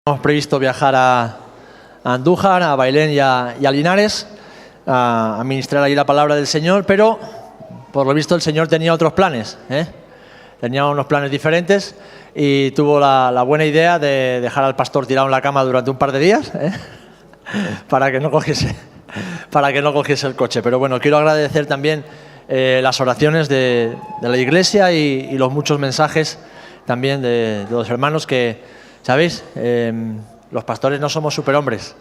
Hemos previsto viajar a Andújar, a Bailén y a Linares, a ministrar allí la palabra del Señor, pero por lo visto el Señor tenía otros planes, tenía unos planes diferentes y tuvo la buena idea de dejar al pastor tirado en la cama durante un par de días, para que no cogiese el coche. Pero bueno, quiero agradecer también las oraciones de la iglesia y los muchos mensajes también de los hermanos que, ¿sabéis? Los pastores no somos superhombres,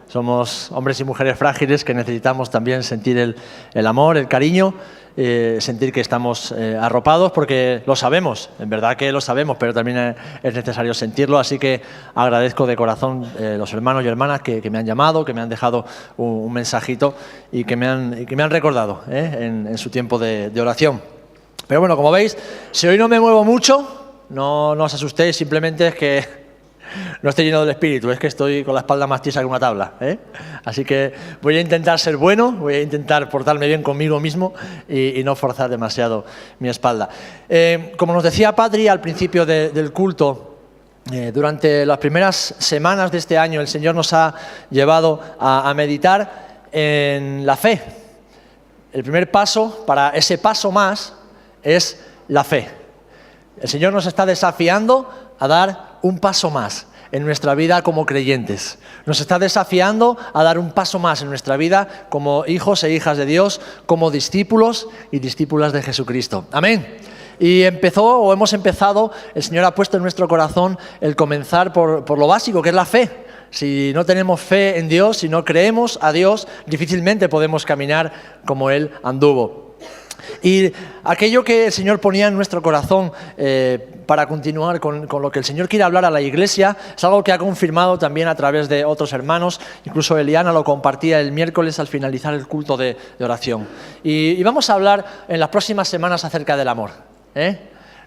somos hombres y mujeres frágiles que necesitamos también sentir el amor, el cariño, sentir que estamos arropados, porque lo sabemos, en verdad que lo sabemos, pero también es necesario sentirlo. Así que agradezco de corazón los hermanos y hermanas que me han llamado, que me han dejado un mensajito y que me han recordado en su tiempo de oración. Pero bueno, como veis, si hoy no me muevo mucho, no os asustéis, simplemente es que no estoy lleno del espíritu, es que estoy con la espalda más tiesa que una tabla, Así que voy a intentar ser bueno, voy a intentar portarme bien conmigo mismo y no forzar demasiado mi espalda. Como nos decía Patri al principio del culto, durante las primeras semanas de este año el Señor nos ha llevado a meditar en la fe. El primer paso para ese paso más es la fe. El Señor nos está desafiando a dar un paso más en nuestra vida como creyentes. Nos está desafiando a dar un paso más en nuestra vida como hijos e hijas de Dios, como discípulos y discípulas de Jesucristo. Amén. Y hemos empezado, el Señor ha puesto en nuestro corazón el comenzar por lo básico, que es la fe. Si no tenemos fe en Dios, si no creemos a Dios, difícilmente podemos caminar como Él anduvo. Y aquello que el Señor ponía en nuestro corazón para continuar con lo que el Señor quiere hablar a la iglesia es algo que ha confirmado también a través de otros hermanos. Incluso Eliana lo compartía el miércoles al finalizar el culto de oración. Y vamos a hablar en las próximas semanas acerca del amor.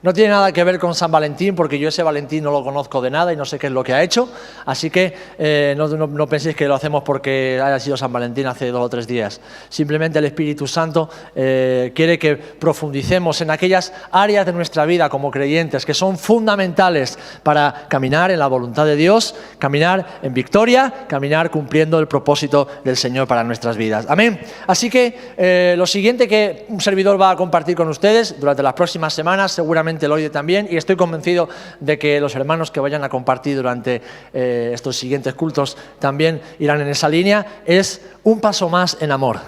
No tiene nada que ver con San Valentín, porque yo ese Valentín no lo conozco de nada y no sé qué es lo que ha hecho. Así que no penséis que lo hacemos porque haya sido San Valentín hace 2 o 3 días. Simplemente el Espíritu Santo quiere que profundicemos en aquellas áreas de nuestra vida como creyentes que son fundamentales para caminar en la voluntad de Dios, caminar en victoria, caminar cumpliendo el propósito del Señor para nuestras vidas. Amén. Así que lo siguiente que un servidor va a compartir con ustedes durante las próximas semanas, seguramente lo oye también, y estoy convencido de que los hermanos que vayan a compartir durante estos siguientes cultos también irán en esa línea, es un paso más en amor,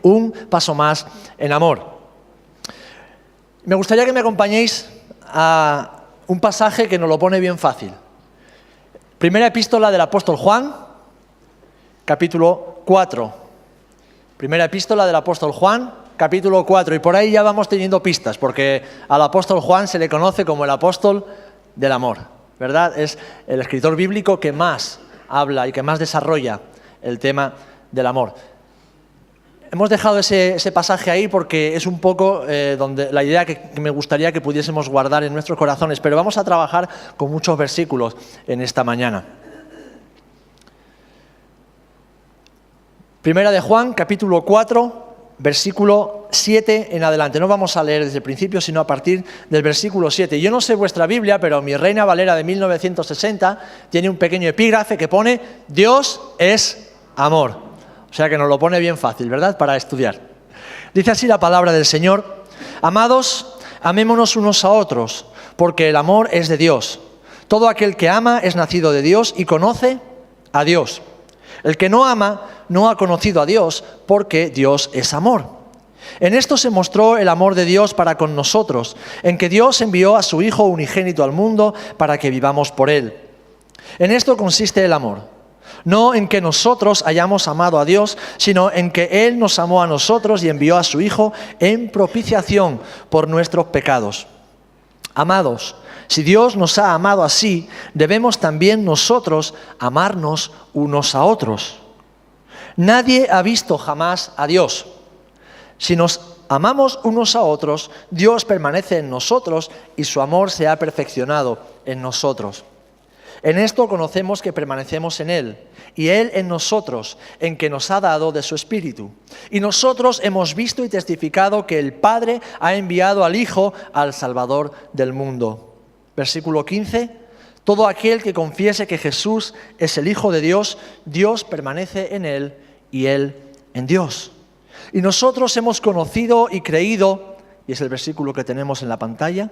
un paso más en amor. Me gustaría que me acompañéis a un pasaje que nos lo pone bien fácil. Primera epístola del apóstol Juan, capítulo 4. Primera epístola del apóstol Juan, capítulo 4, y por ahí ya vamos teniendo pistas, porque al apóstol Juan se le conoce como el apóstol del amor, ¿verdad? Es el escritor bíblico que más habla y que más desarrolla el tema del amor. Hemos dejado ese pasaje ahí porque es un poco donde la idea que me gustaría que pudiésemos guardar en nuestros corazones, pero vamos a trabajar con muchos versículos en esta mañana. Primera de Juan, capítulo 4, versículo 7 en adelante. No vamos a leer desde el principio, sino a partir del versículo 7. Yo no sé vuestra Biblia, pero mi Reina Valera de 1960 tiene un pequeño epígrafe que pone: Dios es amor. O sea que nos lo pone bien fácil, ¿verdad?, para estudiar. Dice así la palabra del Señor: Amados, amémonos unos a otros, porque el amor es de Dios. Todo aquel que ama es nacido de Dios y conoce a Dios. El que no ama no ha conocido a Dios, porque Dios es amor. En esto se mostró el amor de Dios para con nosotros, en que Dios envió a su Hijo unigénito al mundo para que vivamos por Él. En esto consiste el amor, no en que nosotros hayamos amado a Dios, sino en que Él nos amó a nosotros y envió a su Hijo en propiciación por nuestros pecados. Amados, si Dios nos ha amado así, debemos también nosotros amarnos unos a otros. Nadie ha visto jamás a Dios. Si nos amamos unos a otros, Dios permanece en nosotros y su amor se ha perfeccionado en nosotros. En esto conocemos que permanecemos en Él y Él en nosotros, en que nos ha dado de su Espíritu. Y nosotros hemos visto y testificado que el Padre ha enviado al Hijo, al Salvador del mundo. Versículo 15. Todo aquel que confiese que Jesús es el Hijo de Dios, Dios permanece en él y él en Dios. Y nosotros hemos conocido y creído, y es el versículo que tenemos en la pantalla,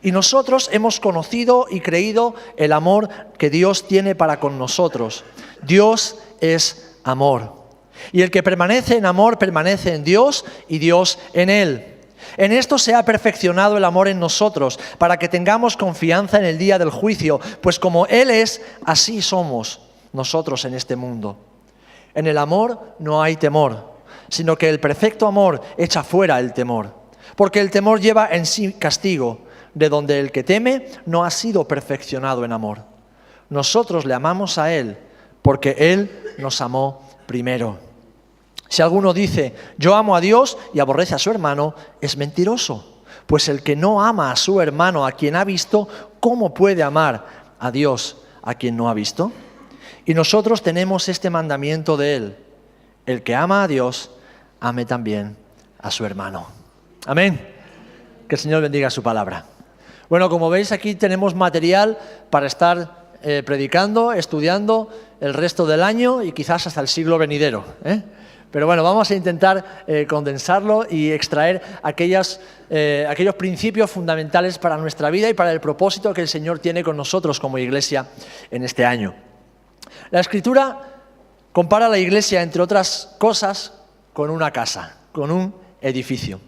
y nosotros hemos conocido y creído el amor que Dios tiene para con nosotros. Dios es amor. Y el que permanece en amor permanece en Dios y Dios en él. En esto se ha perfeccionado el amor en nosotros, para que tengamos confianza en el día del juicio, pues como Él es, así somos nosotros en este mundo. En el amor no hay temor, sino que el perfecto amor echa fuera el temor, porque el temor lleva en sí castigo, de donde el que teme no ha sido perfeccionado en amor. Nosotros le amamos a Él, porque Él nos amó primero. Si alguno dice, yo amo a Dios y aborrece a su hermano, es mentiroso. Pues el que no ama a su hermano a quien ha visto, ¿cómo puede amar a Dios a quien no ha visto? Y nosotros tenemos este mandamiento de Él: el que ama a Dios, ame también a su hermano. Amén. Que el Señor bendiga su palabra. Bueno, como veis, aquí tenemos material para estar predicando, estudiando el resto del año y quizás hasta el siglo venidero, Pero bueno, vamos a intentar condensarlo y extraer aquellos principios fundamentales para nuestra vida y para el propósito que el Señor tiene con nosotros como iglesia en este año. La Escritura compara la iglesia, entre otras cosas, con una casa, con un edificio.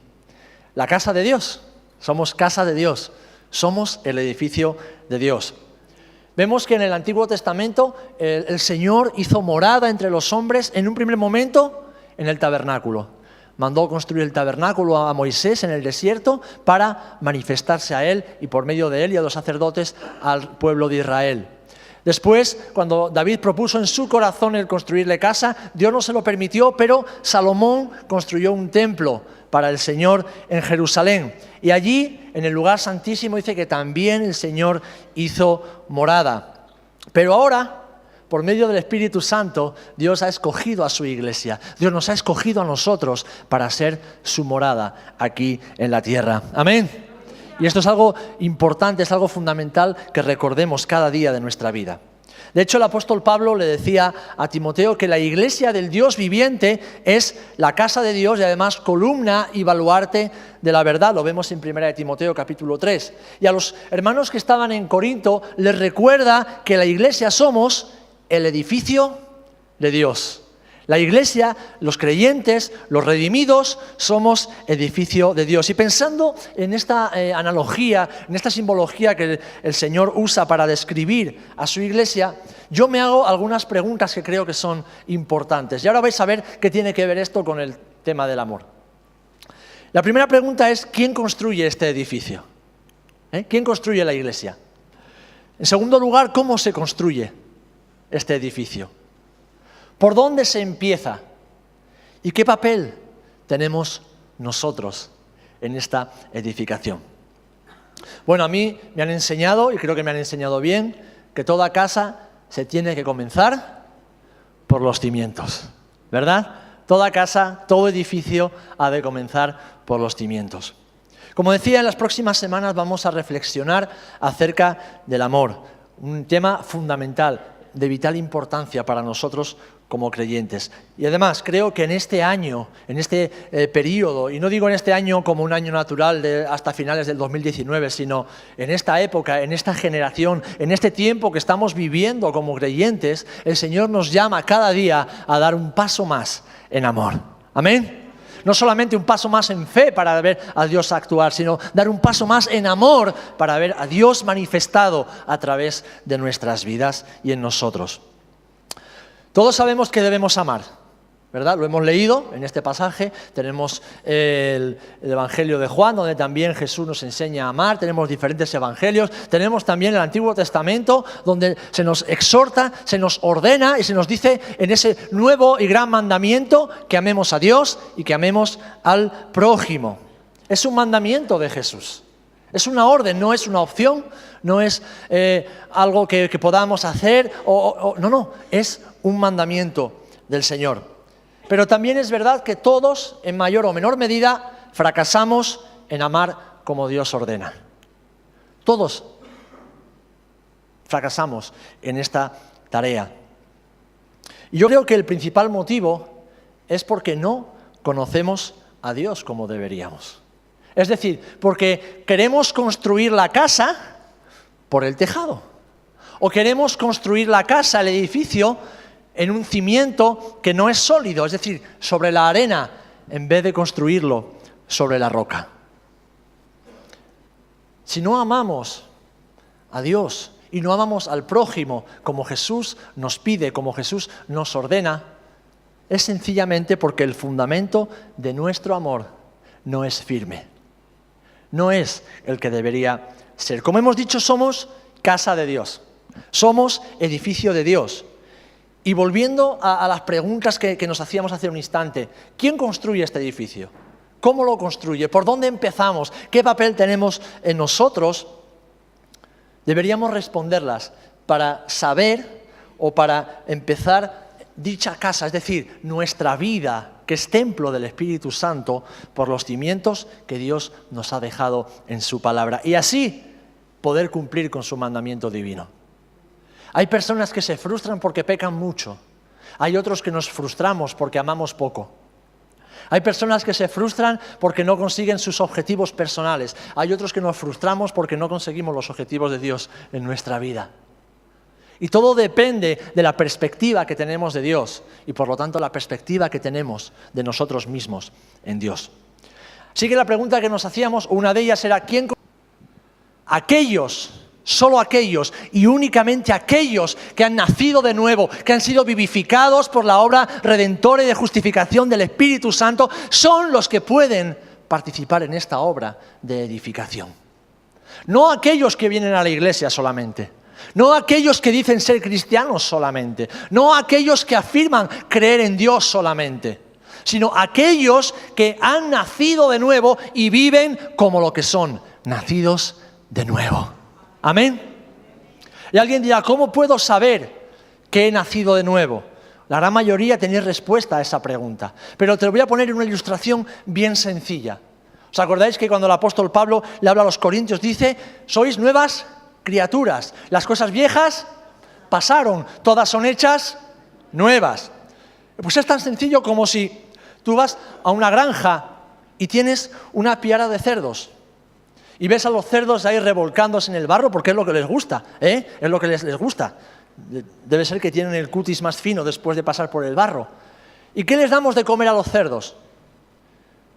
La casa de Dios, somos casa de Dios, somos el edificio de Dios. Vemos que en el Antiguo Testamento el Señor hizo morada entre los hombres en un primer momento en el tabernáculo. Mandó construir el tabernáculo a Moisés en el desierto para manifestarse a él y por medio de él y a los sacerdotes al pueblo de Israel. Después, cuando David propuso en su corazón el construirle casa, Dios no se lo permitió, pero Salomón construyó un templo para el Señor en Jerusalén. Y allí, en el lugar santísimo, dice que también el Señor hizo morada. Pero ahora, por medio del Espíritu Santo, Dios ha escogido a su iglesia. Dios nos ha escogido a nosotros para ser su morada aquí en la tierra. Amén. Y esto es algo importante, es algo fundamental que recordemos cada día de nuestra vida. De hecho, el apóstol Pablo le decía a Timoteo que la iglesia del Dios viviente es la casa de Dios y además columna y baluarte de la verdad. Lo vemos en 1 Timoteo capítulo 3. Y a los hermanos que estaban en Corinto les recuerda que la iglesia somos el edificio de Dios. La iglesia, los creyentes, los redimidos, somos edificio de Dios. Y pensando en esta analogía, en esta simbología que el Señor usa para describir a su iglesia, yo me hago algunas preguntas que creo que son importantes. Y ahora vais a ver qué tiene que ver esto con el tema del amor. La primera pregunta es, ¿quién construye este edificio? ¿Quién construye la iglesia? En segundo lugar, ¿cómo se construye este edificio? ¿Por dónde se empieza? ¿Y qué papel tenemos nosotros en esta edificación? Bueno, a mí me han enseñado, y creo que me han enseñado bien, que toda casa se tiene que comenzar por los cimientos, ¿verdad? Toda casa, todo edificio ha de comenzar por los cimientos. Como decía, en las próximas semanas vamos a reflexionar acerca del amor, un tema fundamental, de vital importancia para nosotros como creyentes. Y además creo que en este año, en este periodo, y no digo en este año como un año natural hasta finales del 2019, sino en esta época, en esta generación, en este tiempo que estamos viviendo como creyentes, el Señor nos llama cada día a dar un paso más en amor. Amén. No solamente un paso más en fe para ver a Dios actuar, sino dar un paso más en amor para ver a Dios manifestado a través de nuestras vidas y en nosotros. Todos sabemos que debemos amar, ¿verdad? Lo hemos leído en este pasaje. Tenemos el Evangelio de Juan, donde también Jesús nos enseña a amar. Tenemos diferentes evangelios. Tenemos también el Antiguo Testamento, donde se nos exhorta, se nos ordena y se nos dice en ese nuevo y gran mandamiento que amemos a Dios y que amemos al prójimo. Es un mandamiento de Jesús. Es una orden, no es una opción, no es algo que podamos hacer. No, es un mandamiento del Señor. Pero también es verdad que todos, en mayor o menor medida, fracasamos en amar como Dios ordena. Todos. fracasamos en esta tarea. Y yo creo que el principal motivo es porque no conocemos a Dios como deberíamos. Es decir, porque queremos construir la casa por el tejado. O queremos construir la casa, el edificio, en un cimiento que no es sólido, es decir, sobre la arena, en vez de construirlo sobre la roca. Si no amamos a Dios y no amamos al prójimo como Jesús nos pide, como Jesús nos ordena, es sencillamente porque el fundamento de nuestro amor no es firme. No es el que debería ser. Como hemos dicho, somos casa de Dios. Somos edificio de Dios. Y volviendo a las preguntas que nos hacíamos hace un instante, ¿quién construye este edificio? ¿Cómo lo construye? ¿Por dónde empezamos? ¿Qué papel tenemos en nosotros? Deberíamos responderlas para saber o para empezar dicha casa, es decir, nuestra vida, que es templo del Espíritu Santo, por los cimientos que Dios nos ha dejado en su palabra. Y así poder cumplir con su mandamiento divino. Hay personas que se frustran porque pecan mucho. Hay otros que nos frustramos porque amamos poco. Hay personas que se frustran porque no consiguen sus objetivos personales. Hay otros que nos frustramos porque no conseguimos los objetivos de Dios en nuestra vida. Y todo depende de la perspectiva que tenemos de Dios y por lo tanto la perspectiva que tenemos de nosotros mismos en Dios. Así que la pregunta que nos hacíamos, una de ellas era ¿quién? Aquellos, solo aquellos y únicamente aquellos que han nacido de nuevo, que han sido vivificados por la obra redentora y de justificación del Espíritu Santo, son los que pueden participar en esta obra de edificación. No aquellos que vienen a la iglesia solamente, no aquellos que dicen ser cristianos solamente, no aquellos que afirman creer en Dios solamente, sino aquellos que han nacido de nuevo y viven como lo que son, nacidos de nuevo. Amén. Y alguien dirá, ¿cómo puedo saber que he nacido de nuevo? La gran mayoría tenéis respuesta a esa pregunta, pero te lo voy a poner en una ilustración bien sencilla. ¿Os acordáis que cuando el apóstol Pablo le habla a los corintios dice, sois nuevas criaturas, las cosas viejas pasaron, todas son hechas nuevas? Pues es tan sencillo como si tú vas a una granja y tienes una piara de cerdos. Y ves a los cerdos ahí revolcándose en el barro porque es lo que les gusta, es lo que les gusta. Debe ser que tienen el cutis más fino después de pasar por el barro. ¿Y qué les damos de comer a los cerdos?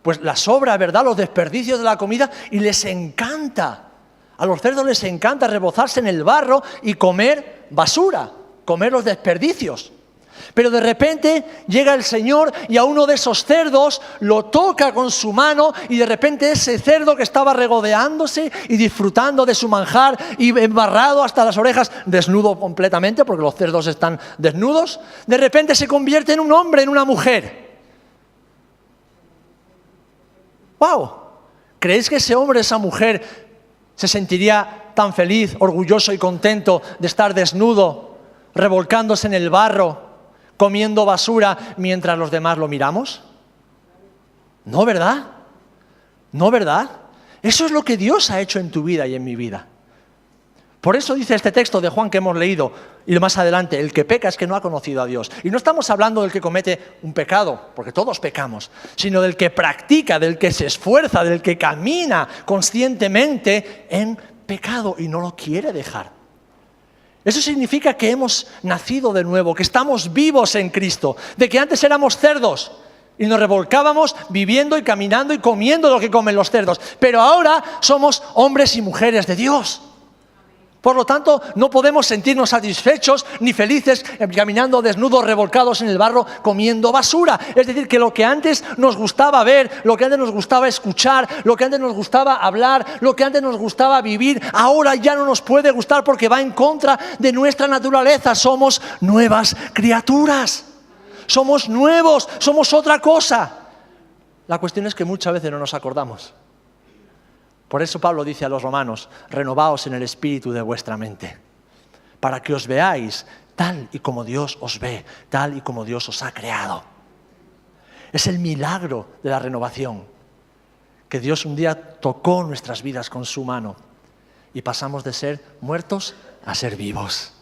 Pues la sobra, ¿verdad? Los desperdicios de la comida, y les encanta. A los cerdos les encanta rebozarse en el barro y comer basura, comer los desperdicios. Pero de repente llega el Señor y a uno de esos cerdos lo toca con su mano y de repente ese cerdo que estaba regodeándose y disfrutando de su manjar y embarrado hasta las orejas, desnudo completamente porque los cerdos están desnudos, de repente se convierte en un hombre, en una mujer. ¡Wow! ¿Creéis que ese hombre, esa mujer, se sentiría tan feliz, orgulloso y contento de estar desnudo, revolcándose en el barro, comiendo basura mientras los demás lo miramos? No, ¿verdad? No, ¿verdad? Eso es lo que Dios ha hecho en tu vida y en mi vida. Por eso dice este texto de Juan que hemos leído, y más adelante, el que peca es que no ha conocido a Dios. Y no estamos hablando del que comete un pecado, porque todos pecamos, sino del que practica, del que se esfuerza, del que camina conscientemente en pecado y no lo quiere dejar. Eso significa que hemos nacido de nuevo, que estamos vivos en Cristo, de que antes éramos cerdos y nos revolcábamos viviendo y caminando y comiendo lo que comen los cerdos, pero ahora somos hombres y mujeres de Dios. Por lo tanto, no podemos sentirnos satisfechos ni felices caminando desnudos, revolcados en el barro, comiendo basura. Es decir, que lo que antes nos gustaba ver, lo que antes nos gustaba escuchar, lo que antes nos gustaba hablar, lo que antes nos gustaba vivir, ahora ya no nos puede gustar porque va en contra de nuestra naturaleza. Somos nuevas criaturas. Somos nuevos, somos otra cosa. La cuestión es que muchas veces no nos acordamos. Por eso Pablo dice a los romanos, renovaos en el espíritu de vuestra mente, para que os veáis tal y como Dios os ve, tal y como Dios os ha creado. Es el milagro de la renovación, que Dios un día tocó nuestras vidas con su mano y pasamos de ser muertos a ser vivos.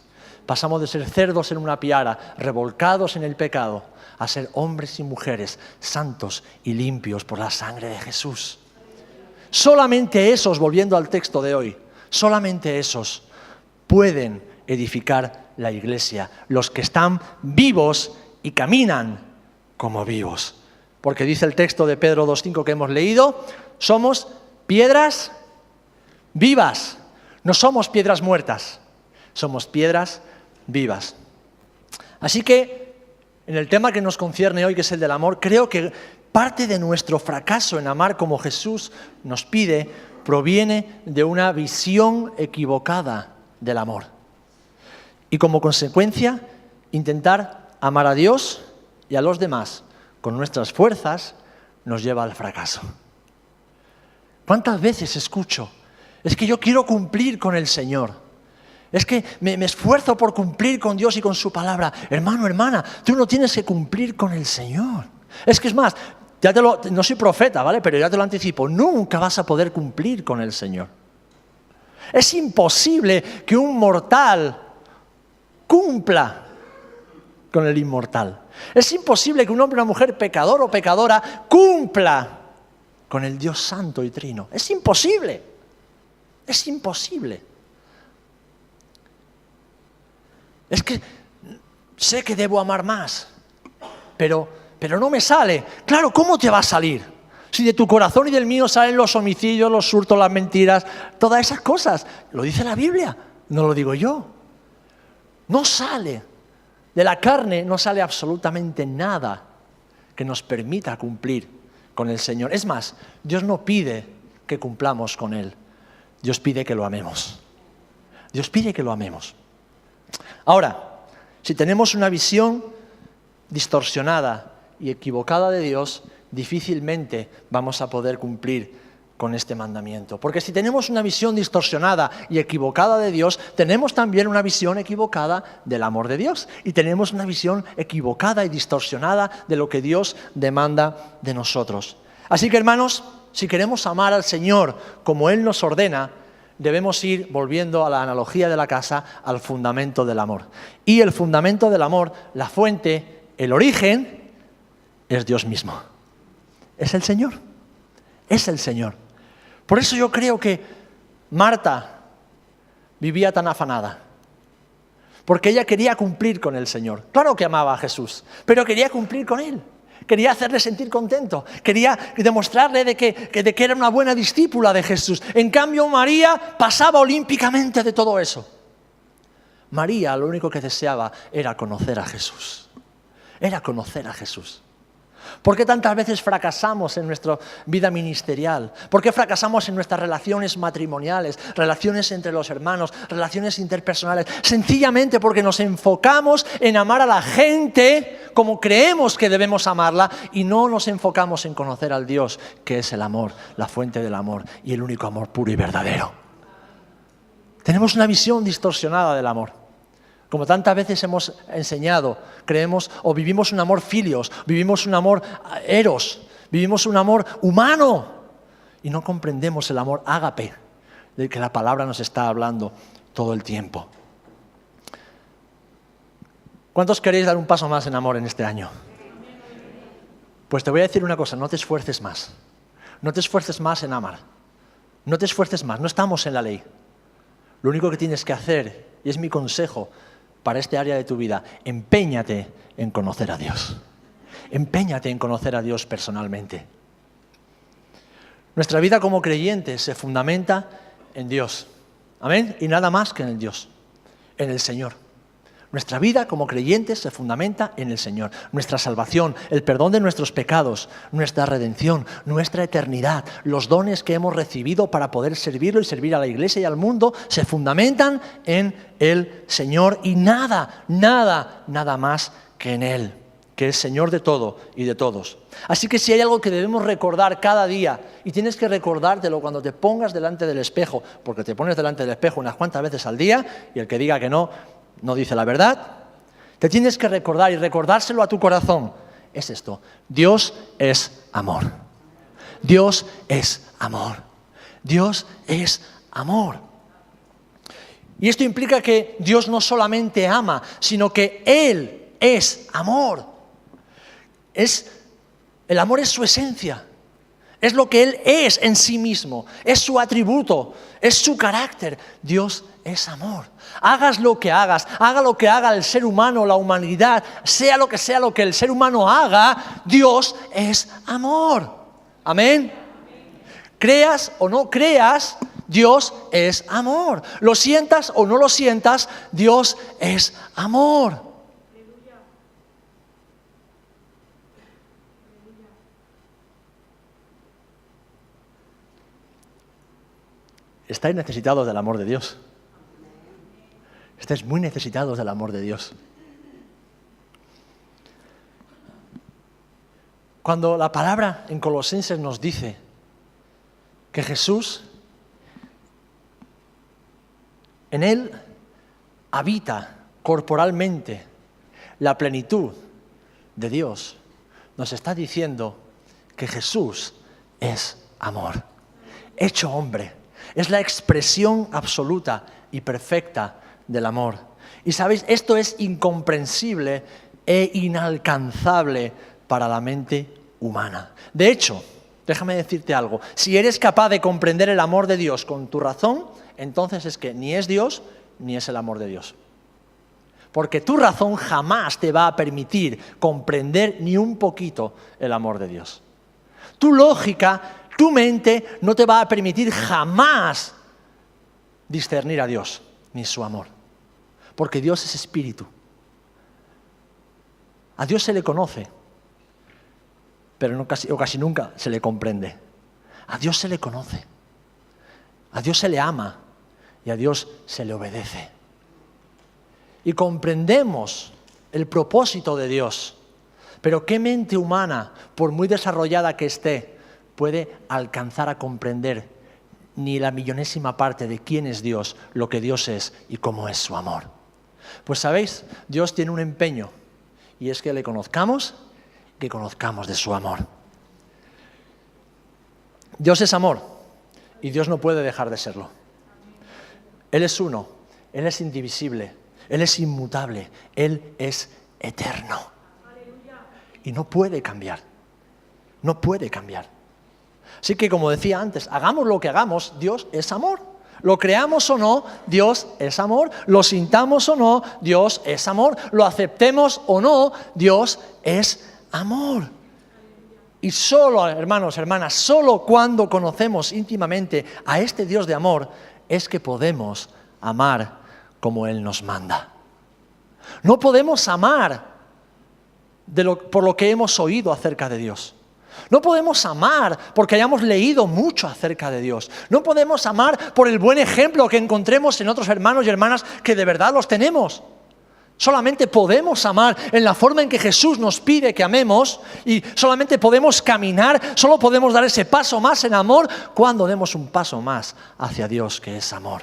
Pasamos de ser cerdos en una piara, revolcados en el pecado, a ser hombres y mujeres santos y limpios por la sangre de Jesús. Solamente esos, volviendo al texto de hoy, solamente esos pueden edificar la iglesia, los que están vivos y caminan como vivos. Porque dice el texto de Pedro 2:5 que hemos leído, somos piedras vivas, no somos piedras muertas, somos piedras vivas. Así que, en el tema que nos concierne hoy, que es el del amor, creo que parte de nuestro fracaso en amar como Jesús nos pide proviene de una visión equivocada del amor. Y como consecuencia, intentar amar a Dios y a los demás con nuestras fuerzas nos lleva al fracaso. ¿Cuántas veces escucho? Es que yo quiero cumplir con el Señor. Es que me esfuerzo por cumplir con Dios y con su palabra. Hermano, hermana, tú no tienes que cumplir con el Señor. Es que es más, no soy profeta, ¿vale? Pero ya te lo anticipo, nunca vas a poder cumplir con el Señor. Es imposible que un mortal cumpla con el inmortal. Es imposible que un hombre o una mujer pecador o pecadora cumpla con el Dios santo y trino. Es imposible. Es imposible. Es que sé que debo amar más, pero no me sale. Claro, ¿cómo te va a salir? Si de tu corazón y del mío salen los homicidios, los hurtos, las mentiras, todas esas cosas. Lo dice la Biblia, no lo digo yo. No sale. De la carne no sale absolutamente nada que nos permita cumplir con el Señor. Es más, Dios no pide que cumplamos con Él. Dios pide que lo amemos. Dios pide que lo amemos. Ahora, si tenemos una visión distorsionada y equivocada de Dios, difícilmente vamos a poder cumplir con este mandamiento. Porque si tenemos una visión distorsionada y equivocada de Dios, tenemos también una visión equivocada del amor de Dios. Y tenemos una visión equivocada y distorsionada de lo que Dios demanda de nosotros. Así que, hermanos, si queremos amar al Señor como Él nos ordena, debemos ir, volviendo a la analogía de la casa, al fundamento del amor. Y el fundamento del amor, la fuente, el origen, es Dios mismo. Es el Señor. Es el Señor. Por eso yo creo que Marta vivía tan afanada. Porque ella quería cumplir con el Señor. Claro que amaba a Jesús, pero quería cumplir con Él. Quería hacerle sentir contento. Quería demostrarle de que era una buena discípula de Jesús. En cambio, María pasaba olímpicamente de todo eso. María lo único que deseaba era conocer a Jesús. Era conocer a Jesús. ¿Por qué tantas veces fracasamos en nuestra vida ministerial? ¿Por qué fracasamos en nuestras relaciones matrimoniales, relaciones entre los hermanos, relaciones interpersonales? Sencillamente porque nos enfocamos en amar a la gente como creemos que debemos amarla y no nos enfocamos en conocer al Dios que es el amor, la fuente del amor y el único amor puro y verdadero. Tenemos una visión distorsionada del amor. Como tantas veces hemos enseñado, creemos o vivimos un amor filios, vivimos un amor eros, vivimos un amor humano y no comprendemos el amor ágape del que la palabra nos está hablando todo el tiempo. ¿Cuántos queréis dar un paso más en amor en este año? Pues te voy a decir una cosa, no te esfuerces más. No te esfuerces más en amar. No te esfuerces más, no estamos en la ley. Lo único que tienes que hacer, y es mi consejo, para este área de tu vida, empeñate en conocer a Dios. Empeñate en conocer a Dios personalmente. Nuestra vida como creyentes se fundamenta en Dios. Amén. Y nada más que en el Dios, en el Señor. Nuestra vida como creyentes se fundamenta en el Señor. Nuestra salvación, el perdón de nuestros pecados, nuestra redención, nuestra eternidad, los dones que hemos recibido para poder servirlo y servir a la iglesia y al mundo, se fundamentan en el Señor y nada más que en Él, que es Señor de todo y de todos. Así que si hay algo que debemos recordar cada día, y tienes que recordártelo cuando te pongas delante del espejo, porque te pones delante del espejo unas cuantas veces al día, y el que diga que no dice la verdad, te tienes que recordar y recordárselo a tu corazón. Es esto, Dios es amor. Dios es amor. Dios es amor. Y esto implica que Dios no solamente ama, sino que Él es amor. El amor es su esencia. Es lo que Él es en sí mismo. Es su atributo. Es su carácter. Dios es amor. Hagas lo que hagas. Haga lo que haga el ser humano, la humanidad. Sea lo que el ser humano haga. Dios es amor. Amén. Creas o no creas, Dios es amor. Lo sientas o no lo sientas, Dios es amor. Estáis necesitados del amor de Dios. Estáis muy necesitados del amor de Dios. Cuando la palabra en Colosenses nos dice que Jesús, en Él habita corporalmente la plenitud de Dios, nos está diciendo que Jesús es amor, hecho hombre. Es la expresión absoluta y perfecta del amor. Y sabéis, esto es incomprensible e inalcanzable para la mente humana. De hecho, déjame decirte algo, si eres capaz de comprender el amor de Dios con tu razón, entonces es que ni es Dios ni es el amor de Dios. Porque tu razón jamás te va a permitir comprender ni un poquito el amor de Dios. Tu lógica, tu mente no te va a permitir jamás discernir a Dios ni su amor. Porque Dios es espíritu. A Dios se le conoce, pero casi nunca se le comprende. A Dios se le conoce, a Dios se le ama y a Dios se le obedece. Y comprendemos el propósito de Dios, pero ¿qué mente humana, por muy desarrollada que esté, puede alcanzar a comprender ni la millonésima parte de quién es Dios, lo que Dios es y cómo es su amor? Pues sabéis, Dios tiene un empeño y es que le conozcamos, que conozcamos de su amor. Dios es amor y Dios no puede dejar de serlo. Él es uno, Él es indivisible, Él es inmutable, Él es eterno. Y no puede cambiar, no puede cambiar. Así que, como decía antes, hagamos lo que hagamos, Dios es amor. Lo creamos o no, Dios es amor. Lo sintamos o no, Dios es amor. Lo aceptemos o no, Dios es amor. Y solo, hermanos, hermanas, solo cuando conocemos íntimamente a este Dios de amor es que podemos amar como Él nos manda. No podemos amar por lo que hemos oído acerca de Dios. No podemos amar porque hayamos leído mucho acerca de Dios. No podemos amar por el buen ejemplo que encontremos en otros hermanos y hermanas que de verdad los tenemos. Solamente podemos amar en la forma en que Jesús nos pide que amemos y solamente podemos caminar, solo podemos dar ese paso más en amor cuando demos un paso más hacia Dios, que es amor.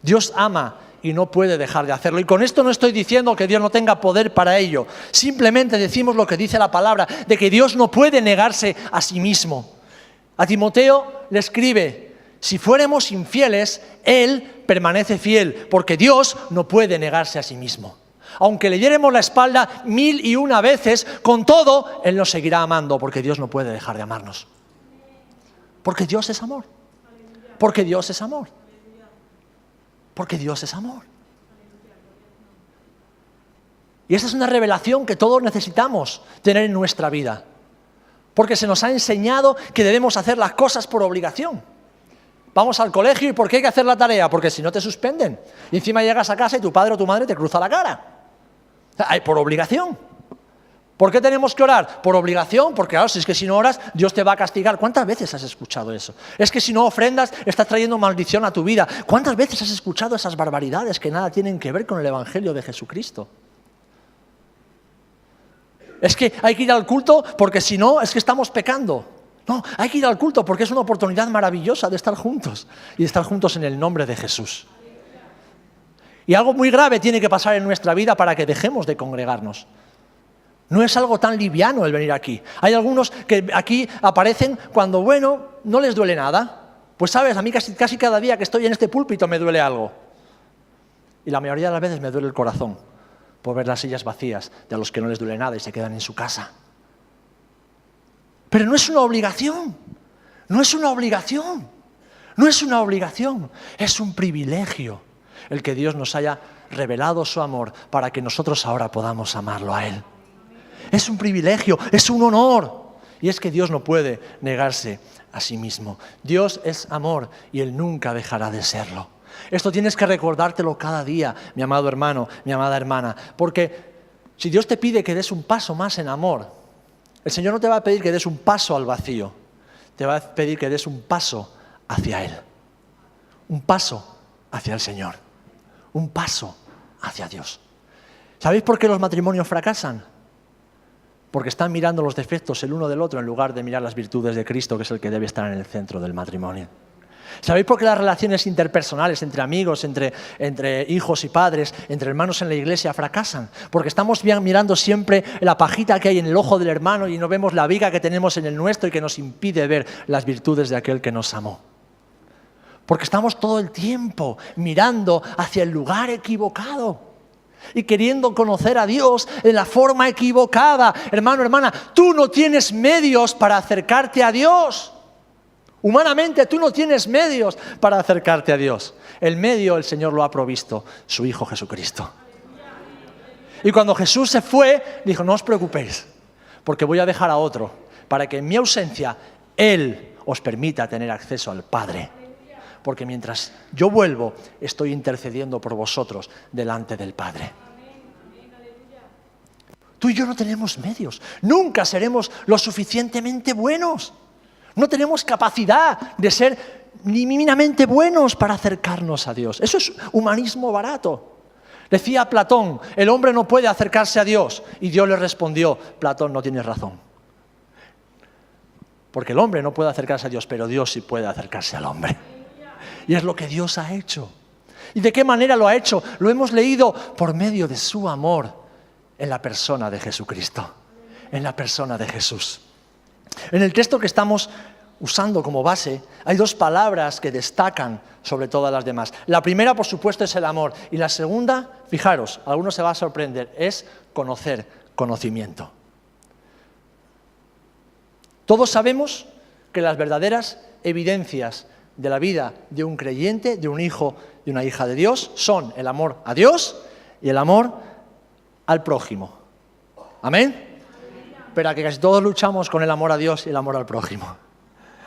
Dios ama y no puede dejar de hacerlo. Y con esto no estoy diciendo que Dios no tenga poder para ello. Simplemente decimos lo que dice la palabra, de que Dios no puede negarse a sí mismo. A Timoteo le escribe, si fuéramos infieles, Él permanece fiel, porque Dios no puede negarse a sí mismo. Aunque le diéramos la espalda 1001 veces, con todo, Él nos seguirá amando, porque Dios no puede dejar de amarnos. Porque Dios es amor. Porque Dios es amor. Porque Dios es amor. Y esa es una revelación que todos necesitamos tener en nuestra vida. Porque se nos ha enseñado que debemos hacer las cosas por obligación. Vamos al colegio y ¿por qué hay que hacer la tarea? Porque si no te suspenden. Y encima llegas a casa y tu padre o tu madre te cruza la cara. Por obligación. ¿Por qué tenemos que orar? Por obligación, porque claro, si es que si no oras, Dios te va a castigar. ¿Cuántas veces has escuchado eso? Es que si no ofrendas, estás trayendo maldición a tu vida. ¿Cuántas veces has escuchado esas barbaridades que nada tienen que ver con el Evangelio de Jesucristo? Es que hay que ir al culto porque si no, es que estamos pecando. No, hay que ir al culto porque es una oportunidad maravillosa de estar juntos y de estar juntos en el nombre de Jesús. Y algo muy grave tiene que pasar en nuestra vida para que dejemos de congregarnos. No es algo tan liviano el venir aquí. Hay algunos que aquí aparecen cuando, bueno, no les duele nada. Pues sabes, a mí casi cada día que estoy en este púlpito me duele algo. Y la mayoría de las veces me duele el corazón por ver las sillas vacías de a los que no les duele nada y se quedan en su casa. Pero no es una obligación, no es una obligación, no es una obligación, es un privilegio el que Dios nos haya revelado su amor para que nosotros ahora podamos amarlo a Él. Es un privilegio, es un honor. Y es que Dios no puede negarse a sí mismo. Dios es amor y Él nunca dejará de serlo. Esto tienes que recordártelo cada día, mi amado hermano, mi amada hermana. Porque si Dios te pide que des un paso más en amor, el Señor no te va a pedir que des un paso al vacío. Te va a pedir que des un paso hacia Él. Un paso hacia el Señor. Un paso hacia Dios. ¿Sabéis por qué los matrimonios fracasan? Porque están mirando los defectos el uno del otro en lugar de mirar las virtudes de Cristo, que es el que debe estar en el centro del matrimonio. ¿Sabéis por qué las relaciones interpersonales entre amigos, entre hijos y padres, entre hermanos en la iglesia fracasan? Porque estamos mirando siempre la pajita que hay en el ojo del hermano y no vemos la viga que tenemos en el nuestro y que nos impide ver las virtudes de aquel que nos amó. Porque estamos todo el tiempo mirando hacia el lugar equivocado y queriendo conocer a Dios de la forma equivocada. Hermano, hermana, tú no tienes medios para acercarte a Dios. Humanamente tú no tienes medios para acercarte a Dios. El medio el Señor lo ha provisto, su Hijo Jesucristo. Y cuando Jesús se fue, dijo, no os preocupéis, porque voy a dejar a otro, para que en mi ausencia Él os permita tener acceso al Padre. Porque mientras yo vuelvo, estoy intercediendo por vosotros delante del Padre. Tú y yo no tenemos medios. Nunca seremos lo suficientemente buenos. No tenemos capacidad de ser ni mínimamente buenos para acercarnos a Dios. Eso es humanismo barato. Decía Platón, el hombre no puede acercarse a Dios. Y Dios le respondió, Platón, no tienes razón. Porque el hombre no puede acercarse a Dios, pero Dios sí puede acercarse al hombre. Y es lo que Dios ha hecho. ¿Y de qué manera lo ha hecho? Lo hemos leído por medio de su amor en la persona de Jesucristo, en la persona de Jesús. En el texto que estamos usando como base, hay dos palabras que destacan sobre todas las demás. La primera, por supuesto, es el amor. Y la segunda, fijaros, a algunos se va a sorprender, es conocer, conocimiento. Todos sabemos que las verdaderas evidencias de la vida de un creyente, de un hijo y una hija de Dios, son el amor a Dios y el amor al prójimo. ¿Amén? Pero a que casi todos luchamos con el amor a Dios y el amor al prójimo.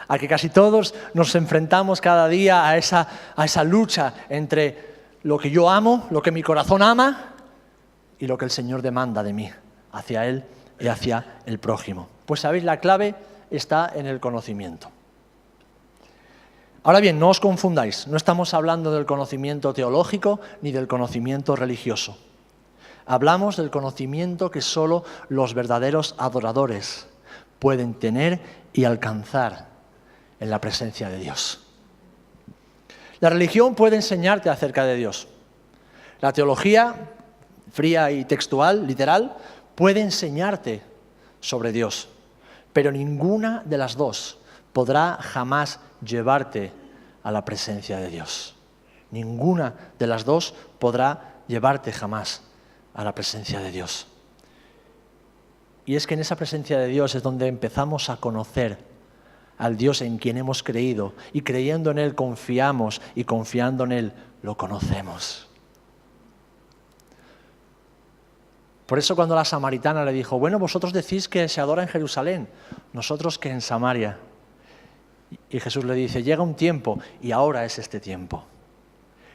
A que casi todos nos enfrentamos cada día a esa lucha entre lo que yo amo, lo que mi corazón ama y lo que el Señor demanda de mí, hacia Él y hacia el prójimo. Pues sabéis, la clave está en el conocimiento. Ahora bien, no os confundáis, no estamos hablando del conocimiento teológico ni del conocimiento religioso. Hablamos del conocimiento que solo los verdaderos adoradores pueden tener y alcanzar en la presencia de Dios. La religión puede enseñarte acerca de Dios. La teología, fría y textual, literal, puede enseñarte sobre Dios. Pero ninguna de las dos podrá jamás llevarte a la presencia de Dios. Ninguna de las dos podrá llevarte jamás a la presencia de Dios. Y es que en esa presencia de Dios es donde empezamos a conocer al Dios en quien hemos creído, y creyendo en Él confiamos, y confiando en Él lo conocemos. Por eso cuando la samaritana le dijo, bueno, vosotros decís que se adora en Jerusalén, nosotros que en Samaria. Y Jesús le dice, llega un tiempo, y ahora es este tiempo,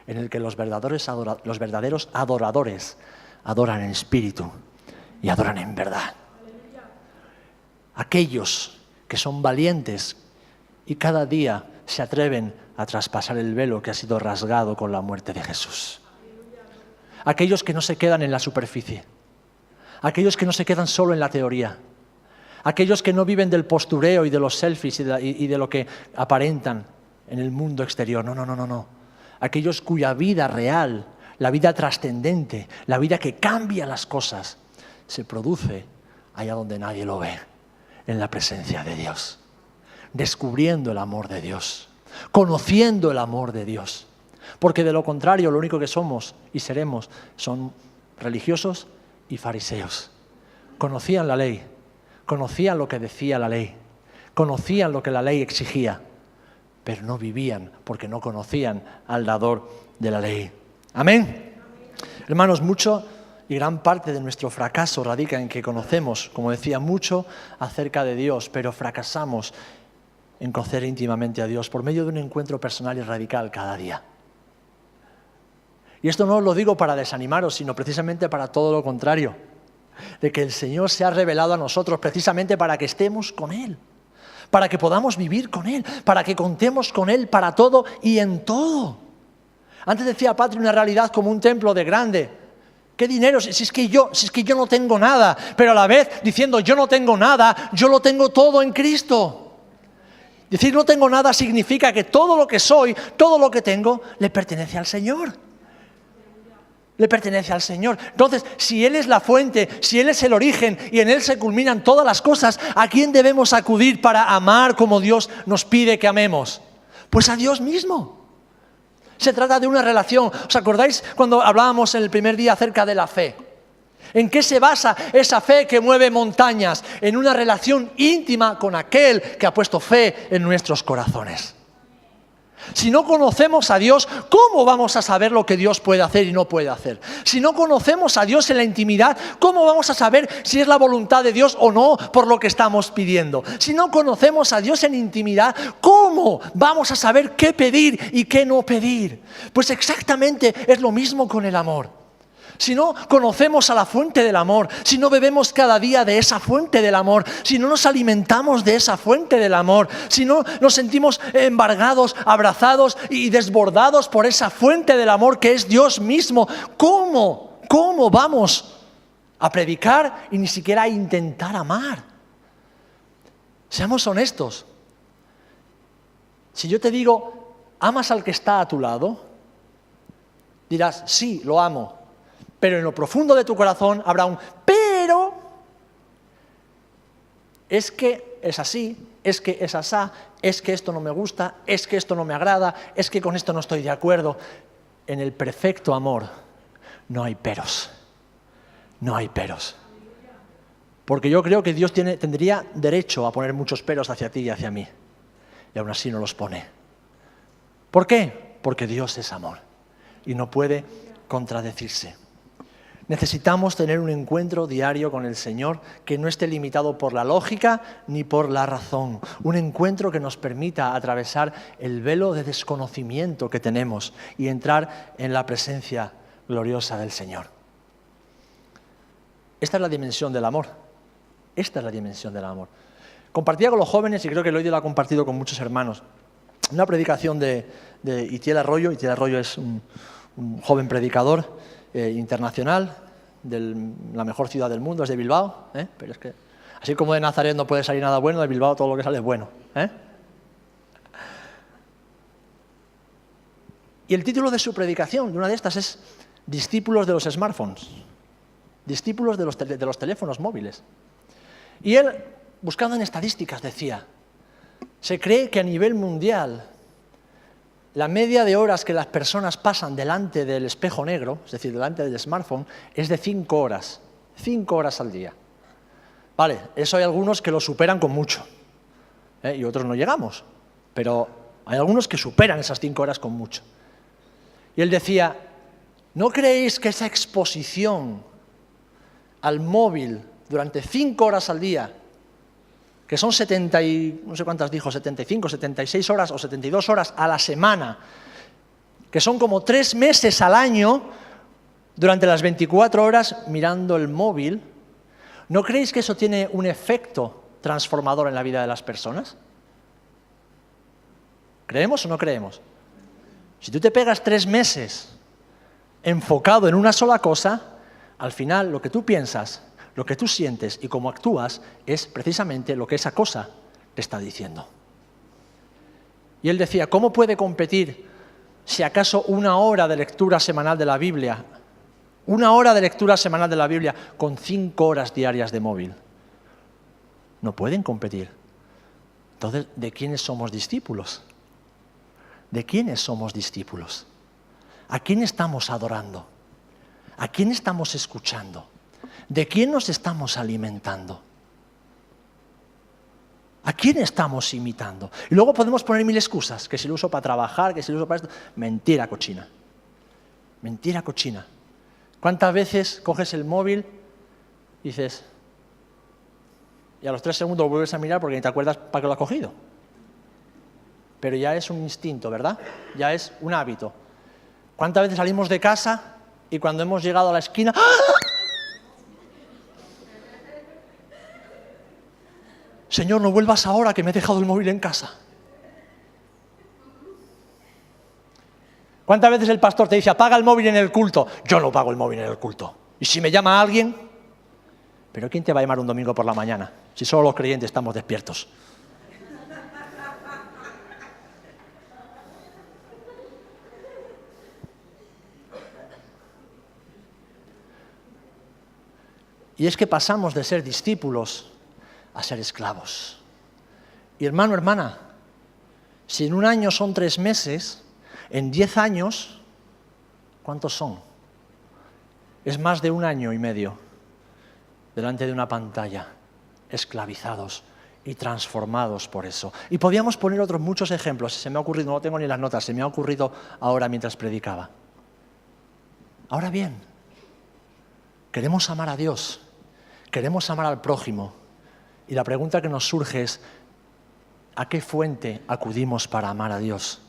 en el que los verdaderos adoradores adoran en espíritu y adoran en verdad. Aquellos que son valientes y cada día se atreven a traspasar el velo que ha sido rasgado con la muerte de Jesús. Aquellos que no se quedan en la superficie. Aquellos que no se quedan solo en la teoría. Aquellos que no viven del postureo y de los selfies y de lo que aparentan en el mundo exterior. No. Aquellos cuya vida real, la vida trascendente, la vida que cambia las cosas, se produce allá donde nadie lo ve, en la presencia de Dios, descubriendo el amor de Dios, conociendo el amor de Dios. Porque de lo contrario, lo único que somos y seremos son religiosos y fariseos. Conocían la ley, conocían lo que decía la ley, conocían lo que la ley exigía, pero no vivían porque no conocían al dador de la ley. Amén. Hermanos, mucho y gran parte de nuestro fracaso radica en que conocemos, como decía, mucho acerca de Dios, pero fracasamos en conocer íntimamente a Dios por medio de un encuentro personal y radical cada día. Y esto no os lo digo para desanimaros, sino precisamente para todo lo contrario, de que el Señor se ha revelado a nosotros precisamente para que estemos con Él, para que podamos vivir con Él, para que contemos con Él para todo y en todo. Antes decía Patri una realidad como un templo de grande. ¿Qué dinero? Si es que yo no tengo nada, pero a la vez diciendo yo no tengo nada, yo lo tengo todo en Cristo. Decir no tengo nada significa que todo lo que soy, todo lo que tengo, le pertenece al Señor. Le pertenece al Señor. Entonces, si Él es la fuente, si Él es el origen y en Él se culminan todas las cosas, ¿a quién debemos acudir para amar como Dios nos pide que amemos? Pues a Dios mismo. Se trata de una relación. ¿Os acordáis cuando hablábamos en el primer día acerca de la fe? ¿En qué se basa esa fe que mueve montañas? En una relación íntima con aquel que ha puesto fe en nuestros corazones. Si no conocemos a Dios, ¿cómo vamos a saber lo que Dios puede hacer y no puede hacer? Si no conocemos a Dios en la intimidad, ¿cómo vamos a saber si es la voluntad de Dios o no por lo que estamos pidiendo? Si no conocemos a Dios en intimidad, ¿cómo vamos a saber qué pedir y qué no pedir? Pues exactamente es lo mismo con el amor. Si no conocemos a la fuente del amor, si no bebemos cada día de esa fuente del amor, si no nos alimentamos de esa fuente del amor, si no nos sentimos embargados, abrazados y desbordados por esa fuente del amor que es Dios mismo, ¿cómo vamos a predicar y ni siquiera a intentar amar? Seamos honestos. Si yo te digo, ¿amas al que está a tu lado? Dirás, sí, lo amo. Pero en lo profundo de tu corazón habrá un pero. Es que es así, es que es asá, es que esto no me gusta, es que esto no me agrada, es que con esto no estoy de acuerdo. En el perfecto amor no hay peros. No hay peros. Porque yo creo que Dios tendría derecho a poner muchos peros hacia ti y hacia mí. Y aún así no los pone. ¿Por qué? Porque Dios es amor y no puede contradecirse. Necesitamos tener un encuentro diario con el Señor que no esté limitado por la lógica ni por la razón. Un encuentro que nos permita atravesar el velo de desconocimiento que tenemos y entrar en la presencia gloriosa del Señor. Esta es la dimensión del amor. Esta es la dimensión del amor. Compartía con los jóvenes, y creo que Loide lo ha compartido con muchos hermanos, una predicación de Itiel Arroyo. Itiel Arroyo es un joven predicador internacional, de la mejor ciudad del mundo, es de Bilbao, pero es que así como de Nazaret no puede salir nada bueno, de Bilbao todo lo que sale es bueno. Y el título de su predicación, de una de estas, es Discípulos de los smartphones, discípulos de los teléfonos móviles. Y él, buscando en estadísticas, decía, se cree que a nivel mundial la media de horas que las personas pasan delante del espejo negro, es decir, delante del smartphone, es de 5 horas. 5 horas al día. Vale, eso hay algunos que lo superan con mucho. Y otros no llegamos. Pero hay algunos que superan esas 5 horas con mucho. Y él decía, ¿no creéis que esa exposición al móvil durante 5 horas al día, que son 70 y no sé cuántas dijo, 75, 76 horas o 72 horas a la semana, que son como 3 meses al año, durante las 24 horas mirando el móvil, ¿no creéis que eso tiene un efecto transformador en la vida de las personas? ¿Creemos o no creemos? Si tú te pegas 3 meses enfocado en una sola cosa, al final lo que tú piensas, lo que tú sientes y cómo actúas es precisamente lo que esa cosa te está diciendo. Y él decía, ¿cómo puede competir si acaso 1 hora de lectura semanal de la Biblia, 1 hora de lectura semanal de la Biblia con 5 horas diarias de móvil? No pueden competir. Entonces, ¿de quiénes somos discípulos? ¿De quiénes somos discípulos? ¿A quién estamos adorando? ¿A quién estamos escuchando? ¿De quién nos estamos alimentando? ¿A quién estamos imitando? Y luego podemos poner mil excusas, que si lo uso para trabajar, que si lo uso para esto. Mentira cochina. Mentira cochina. ¿Cuántas veces coges el móvil y dices, y a los 3 segundos lo vuelves a mirar porque ni te acuerdas para qué lo has cogido? Pero ya es un instinto, ¿verdad? Ya es un hábito. ¿Cuántas veces salimos de casa y cuando hemos llegado a la esquina... ¡ah! Señor, no vuelvas ahora que me he dejado el móvil en casa. ¿Cuántas veces el pastor te dice, apaga el móvil en el culto? Yo no apago el móvil en el culto. ¿Y si me llama alguien? ¿Pero quién te va a llamar un domingo por la mañana? Si solo los creyentes estamos despiertos. Y es que pasamos de ser discípulos a ser esclavos. Y hermano, hermana, si en un año son 3 meses, en 10 años, ¿cuántos son? Es más de 1 año y medio delante de una pantalla, esclavizados y transformados por eso. Y podíamos poner otros muchos ejemplos, se me ha ocurrido, no tengo ni las notas, se me ha ocurrido ahora mientras predicaba. Ahora bien, queremos amar a Dios, queremos amar al prójimo, y la pregunta que nos surge es, ¿a qué fuente acudimos para amar a Dios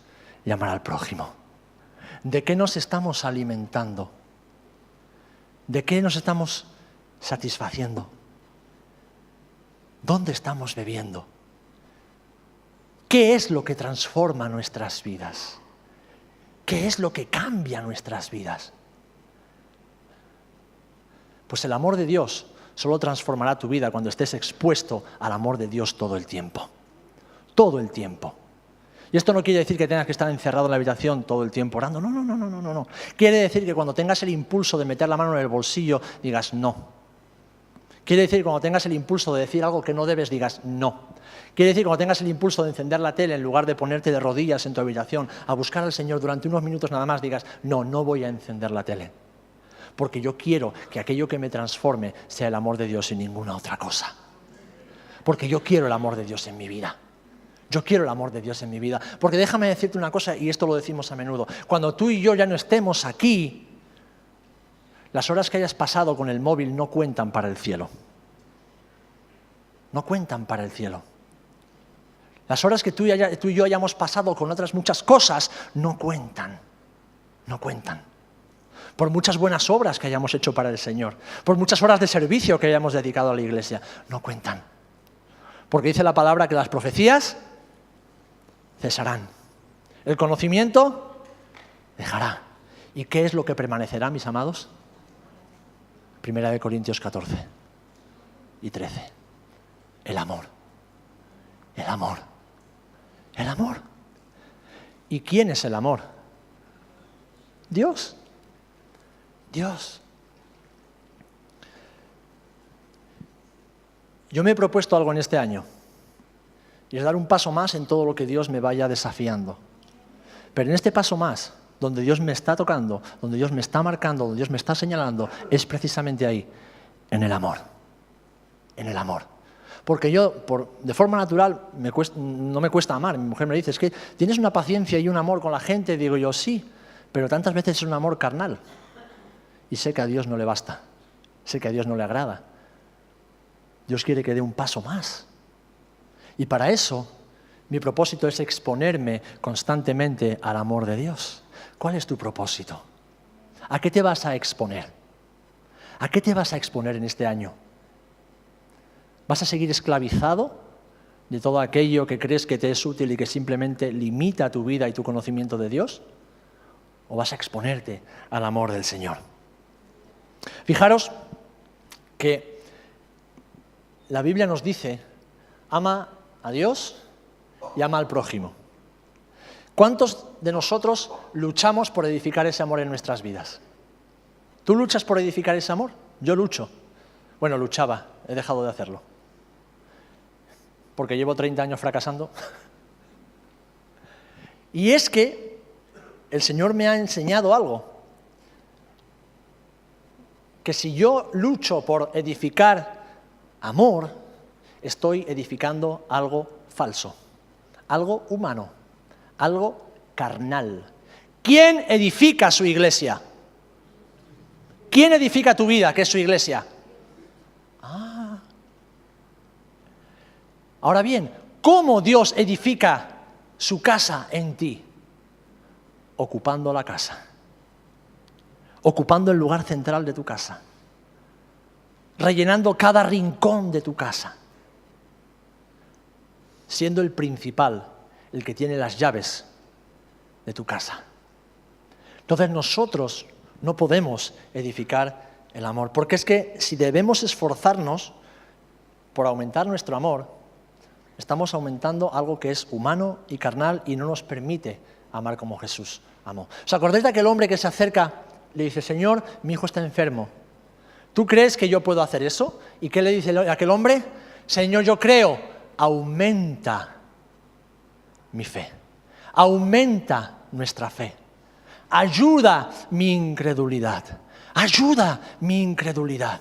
y amar al prójimo? ¿De qué nos estamos alimentando? ¿De qué nos estamos satisfaciendo? ¿Dónde estamos bebiendo? ¿Qué es lo que transforma nuestras vidas? ¿Qué es lo que cambia nuestras vidas? Pues el amor de Dios solo transformará tu vida cuando estés expuesto al amor de Dios todo el tiempo. Todo el tiempo. Y esto no quiere decir que tengas que estar encerrado en la habitación todo el tiempo orando. No. Quiere decir que cuando tengas el impulso de meter la mano en el bolsillo, digas no. Quiere decir que cuando tengas el impulso de decir algo que no debes, digas no. Quiere decir que cuando tengas el impulso de encender la tele en lugar de ponerte de rodillas en tu habitación a buscar al Señor durante unos minutos nada más, digas no voy a encender la tele. Porque yo quiero que aquello que me transforme sea el amor de Dios y ninguna otra cosa. Porque yo quiero el amor de Dios en mi vida. Yo quiero el amor de Dios en mi vida. Porque déjame decirte una cosa, y esto lo decimos a menudo. Cuando tú y yo ya no estemos aquí, las horas que hayas pasado con el móvil no cuentan para el cielo. No cuentan para el cielo. Las horas que tú y yo hayamos pasado con otras muchas cosas no cuentan. No cuentan. Por muchas buenas obras que hayamos hecho para el Señor, por muchas horas de servicio que hayamos dedicado a la iglesia, no cuentan. Porque dice la palabra que las profecías cesarán. El conocimiento dejará. ¿Y qué es lo que permanecerá, mis amados? 1 Corintios 14 y 13. El amor. El amor. El amor. ¿Y quién es el amor? Dios. Dios. Yo me he propuesto algo en este año, y es dar un paso más en todo lo que Dios me vaya desafiando. Pero en este paso más, donde Dios me está tocando, donde Dios me está marcando, donde Dios me está señalando, es precisamente ahí, en el amor. En el amor. Porque yo, de forma natural, no me cuesta amar. Mi mujer me dice, es que tienes una paciencia y un amor con la gente. Digo yo, sí, pero tantas veces es un amor carnal. Y sé que a Dios no le basta, sé que a Dios no le agrada. Dios quiere que dé un paso más. Y para eso, mi propósito es exponerme constantemente al amor de Dios. ¿Cuál es tu propósito? ¿A qué te vas a exponer? ¿A qué te vas a exponer en este año? ¿Vas a seguir esclavizado de todo aquello que crees que te es útil y que simplemente limita tu vida y tu conocimiento de Dios? ¿O vas a exponerte al amor del Señor? Fijaros que la Biblia nos dice, ama a Dios y ama al prójimo. ¿Cuántos de nosotros luchamos por edificar ese amor en nuestras vidas? ¿Tú luchas por edificar ese amor? Yo lucho. Bueno, luchaba, he dejado de hacerlo. Porque llevo 30 años fracasando. Y es que el Señor me ha enseñado algo. Que si yo lucho por edificar amor, estoy edificando algo falso, algo humano, algo carnal. ¿Quién edifica su iglesia? ¿Quién edifica tu vida, que es su iglesia? Ahora bien, ¿cómo Dios edifica su casa en ti? Ocupando la casa, ocupando el lugar central de tu casa, rellenando cada rincón de tu casa, siendo el principal, el que tiene las llaves de tu casa. Entonces nosotros no podemos edificar el amor, porque es que si debemos esforzarnos por aumentar nuestro amor, estamos aumentando algo que es humano y carnal y no nos permite amar como Jesús amó. ¿Os acordáis de aquel hombre que se acerca, le dice, Señor, mi hijo está enfermo? ¿Tú crees que yo puedo hacer eso? ¿Y qué le dice aquel hombre? Señor, yo creo, aumenta mi fe, aumenta nuestra fe, ayuda mi incredulidad, ayuda mi incredulidad.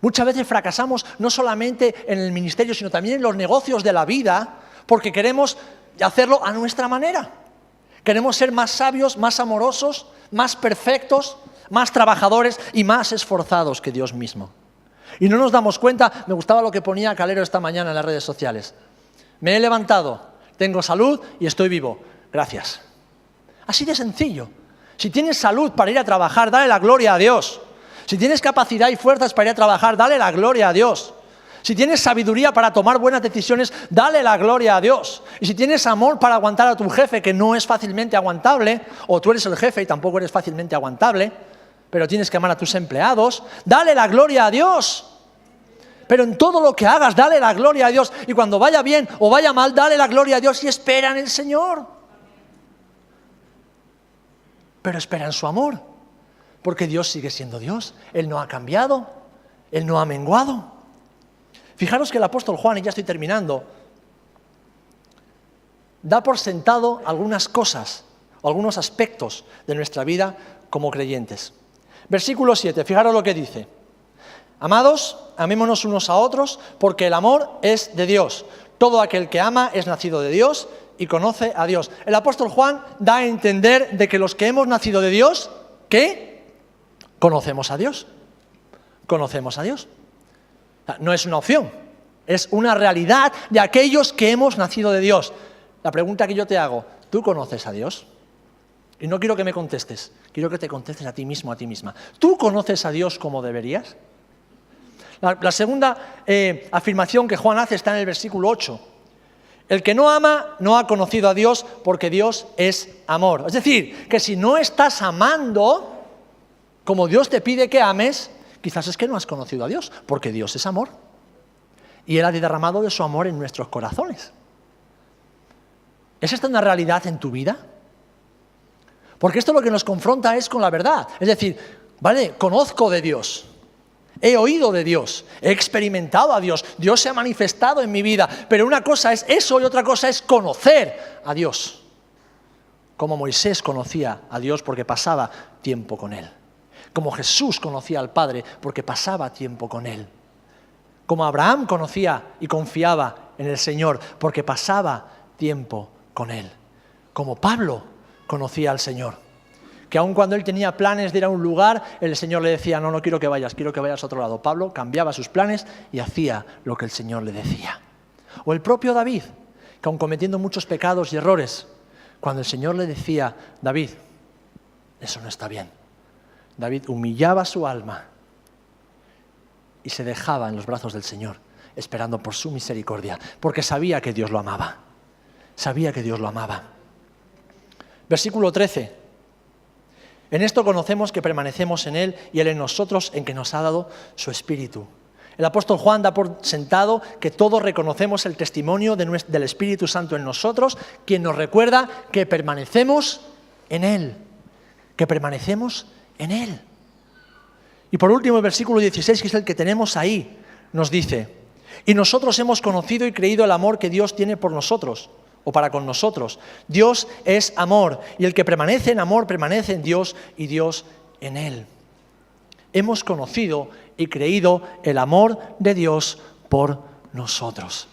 Muchas veces fracasamos no solamente en el ministerio, sino también en los negocios de la vida, porque queremos hacerlo a nuestra manera. Queremos ser más sabios, más amorosos, más perfectos, más trabajadores y más esforzados que Dios mismo. Y no nos damos cuenta, me gustaba lo que ponía Calero esta mañana en las redes sociales. Me he levantado, tengo salud y estoy vivo. Gracias. Así de sencillo. Si tienes salud para ir a trabajar, dale la gloria a Dios. Si tienes capacidad y fuerzas para ir a trabajar, dale la gloria a Dios. Si tienes sabiduría para tomar buenas decisiones, dale la gloria a Dios. Y si tienes amor para aguantar a tu jefe, que no es fácilmente aguantable, o tú eres el jefe y tampoco eres fácilmente aguantable, pero tienes que amar a tus empleados, dale la gloria a Dios. Pero en todo lo que hagas, dale la gloria a Dios. Y cuando vaya bien o vaya mal, dale la gloria a Dios y espera en el Señor. Pero espera en su amor, porque Dios sigue siendo Dios. Él no ha cambiado, Él no ha menguado. Fijaros que el apóstol Juan, y ya estoy terminando, da por sentado algunas cosas, algunos aspectos de nuestra vida como creyentes. Versículo 7, fijaros lo que dice. Amados, amémonos unos a otros, porque el amor es de Dios. Todo aquel que ama es nacido de Dios y conoce a Dios. El apóstol Juan da a entender de que los que hemos nacido de Dios, ¿qué? Conocemos a Dios. Conocemos a Dios. No es una opción, es una realidad de aquellos que hemos nacido de Dios. La pregunta que yo te hago, ¿tú conoces a Dios? Y no quiero que me contestes, quiero que te contestes a ti mismo, a ti misma. ¿Tú conoces a Dios como deberías? La segunda afirmación que Juan hace está en el versículo 8. El que no ama no ha conocido a Dios porque Dios es amor. Es decir, que si no estás amando como Dios te pide que ames, quizás es que no has conocido a Dios, porque Dios es amor. Y Él ha derramado de su amor en nuestros corazones. ¿Es esta una realidad en tu vida? Porque esto lo que nos confronta es con la verdad. Es decir, vale, conozco de Dios, he oído de Dios, he experimentado a Dios, Dios se ha manifestado en mi vida, pero una cosa es eso y otra cosa es conocer a Dios. Como Moisés conocía a Dios porque pasaba tiempo con Él. Como Jesús conocía al Padre porque pasaba tiempo con Él. Como Abraham conocía y confiaba en el Señor porque pasaba tiempo con Él. Como Pablo conocía al Señor, que aun cuando él tenía planes de ir a un lugar, el Señor le decía, no quiero que vayas, quiero que vayas a otro lado. Pablo cambiaba sus planes y hacía lo que el Señor le decía. O el propio David, que aun cometiendo muchos pecados y errores, cuando el Señor le decía, David, eso no está bien. David humillaba su alma y se dejaba en los brazos del Señor, esperando por su misericordia, porque sabía que Dios lo amaba. Sabía que Dios lo amaba. Versículo 13. En esto conocemos que permanecemos en Él y Él en nosotros, en que nos ha dado su Espíritu. El apóstol Juan da por sentado que todos reconocemos el testimonio del Espíritu Santo en nosotros, quien nos recuerda que permanecemos en Él. Que permanecemos en Él. Y por último, el versículo 16, que es el que tenemos ahí, nos dice, y nosotros hemos conocido y creído el amor que Dios tiene por nosotros. o para con nosotros. Dios es amor y el que permanece en amor permanece en Dios y Dios en él. Hemos conocido y creído el amor de Dios por nosotros.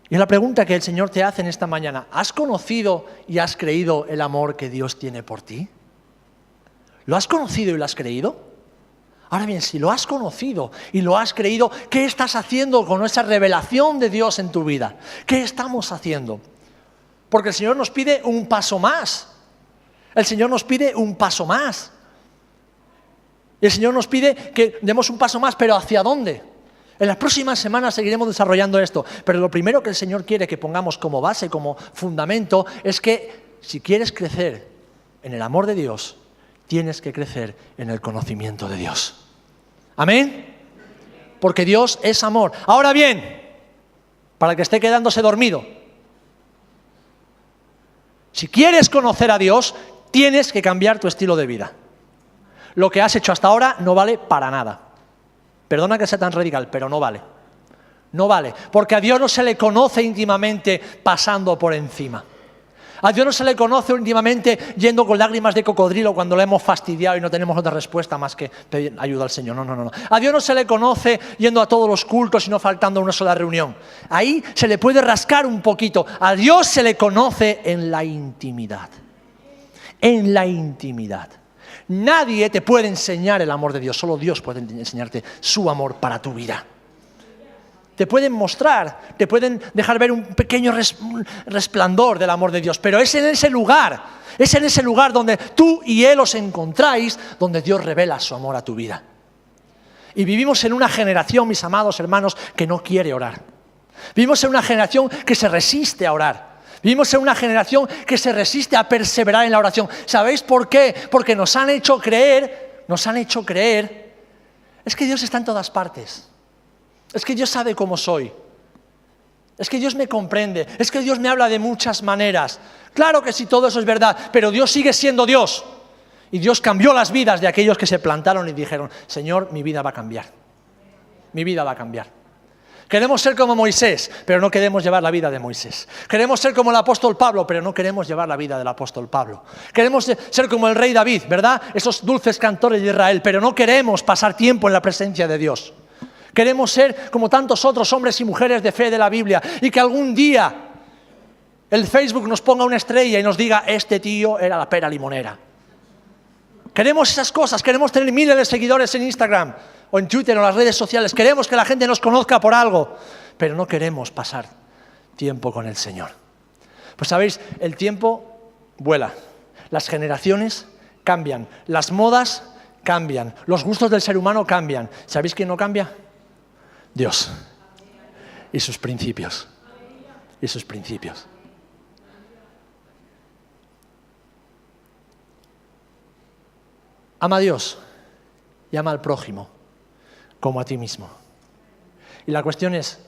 Y es la pregunta que el Señor te hace en esta mañana. ¿Has conocido y has creído el amor que Dios tiene por ti? ¿Lo has conocido y lo has creído? Ahora bien, si lo has conocido y lo has creído, ¿qué estás haciendo con esa revelación de Dios en tu vida? ¿Qué estamos haciendo? Porque el Señor nos pide un paso más. El Señor nos pide un paso más. Y el Señor nos pide que demos un paso más, pero ¿hacia dónde? En las próximas semanas seguiremos desarrollando esto, pero lo primero que el Señor quiere que pongamos como base, como fundamento, es que si quieres crecer en el amor de Dios, tienes que crecer en el conocimiento de Dios. ¿Amén? Porque Dios es amor. Ahora bien, para el que esté quedándose dormido, si quieres conocer a Dios, tienes que cambiar tu estilo de vida. Lo que has hecho hasta ahora no vale para nada. Perdona que sea tan radical, pero no vale. No vale, porque a Dios no se le conoce íntimamente pasando por encima. A Dios no se le conoce íntimamente yendo con lágrimas de cocodrilo cuando le hemos fastidiado y no tenemos otra respuesta más que pedir ayuda al Señor. No. A Dios no se le conoce yendo a todos los cultos y no faltando una sola reunión. Ahí se le puede rascar un poquito. A Dios se le conoce en la intimidad. En la intimidad. Nadie te puede enseñar el amor de Dios, solo Dios puede enseñarte su amor para tu vida. Te pueden mostrar, te pueden dejar ver un pequeño resplandor del amor de Dios, pero es en ese lugar donde tú y Él os encontráis, donde Dios revela su amor a tu vida. Y vivimos en una generación, mis amados hermanos, que no quiere orar. Vivimos en una generación que se resiste a orar. Vivimos en una generación que se resiste a perseverar en la oración. ¿Sabéis por qué? Porque nos han hecho creer, es que Dios está en todas partes. Es que Dios sabe cómo soy. Es que Dios me comprende. Es que Dios me habla de muchas maneras. Claro que sí, todo eso es verdad, pero Dios sigue siendo Dios. Y Dios cambió las vidas de aquellos que se plantaron y dijeron, Señor, mi vida va a cambiar. Mi vida va a cambiar. Queremos ser como Moisés, pero no queremos llevar la vida de Moisés. Queremos ser como el apóstol Pablo, pero no queremos llevar la vida del apóstol Pablo. Queremos ser como el rey David, ¿verdad? Esos dulces cantores de Israel, pero no queremos pasar tiempo en la presencia de Dios. Queremos ser como tantos otros hombres y mujeres de fe de la Biblia y que algún día el Facebook nos ponga una estrella y nos diga, este tío era la pera limonera. Queremos esas cosas, queremos tener miles de seguidores en Instagram o en Twitter o en las redes sociales. Queremos que la gente nos conozca por algo, pero no queremos pasar tiempo con el Señor. Pues sabéis, el tiempo vuela, las generaciones cambian, las modas cambian, los gustos del ser humano cambian. ¿Sabéis quién no cambia? Dios y sus principios. Y sus principios. Ama a Dios y ama al prójimo como a ti mismo. Y la cuestión es,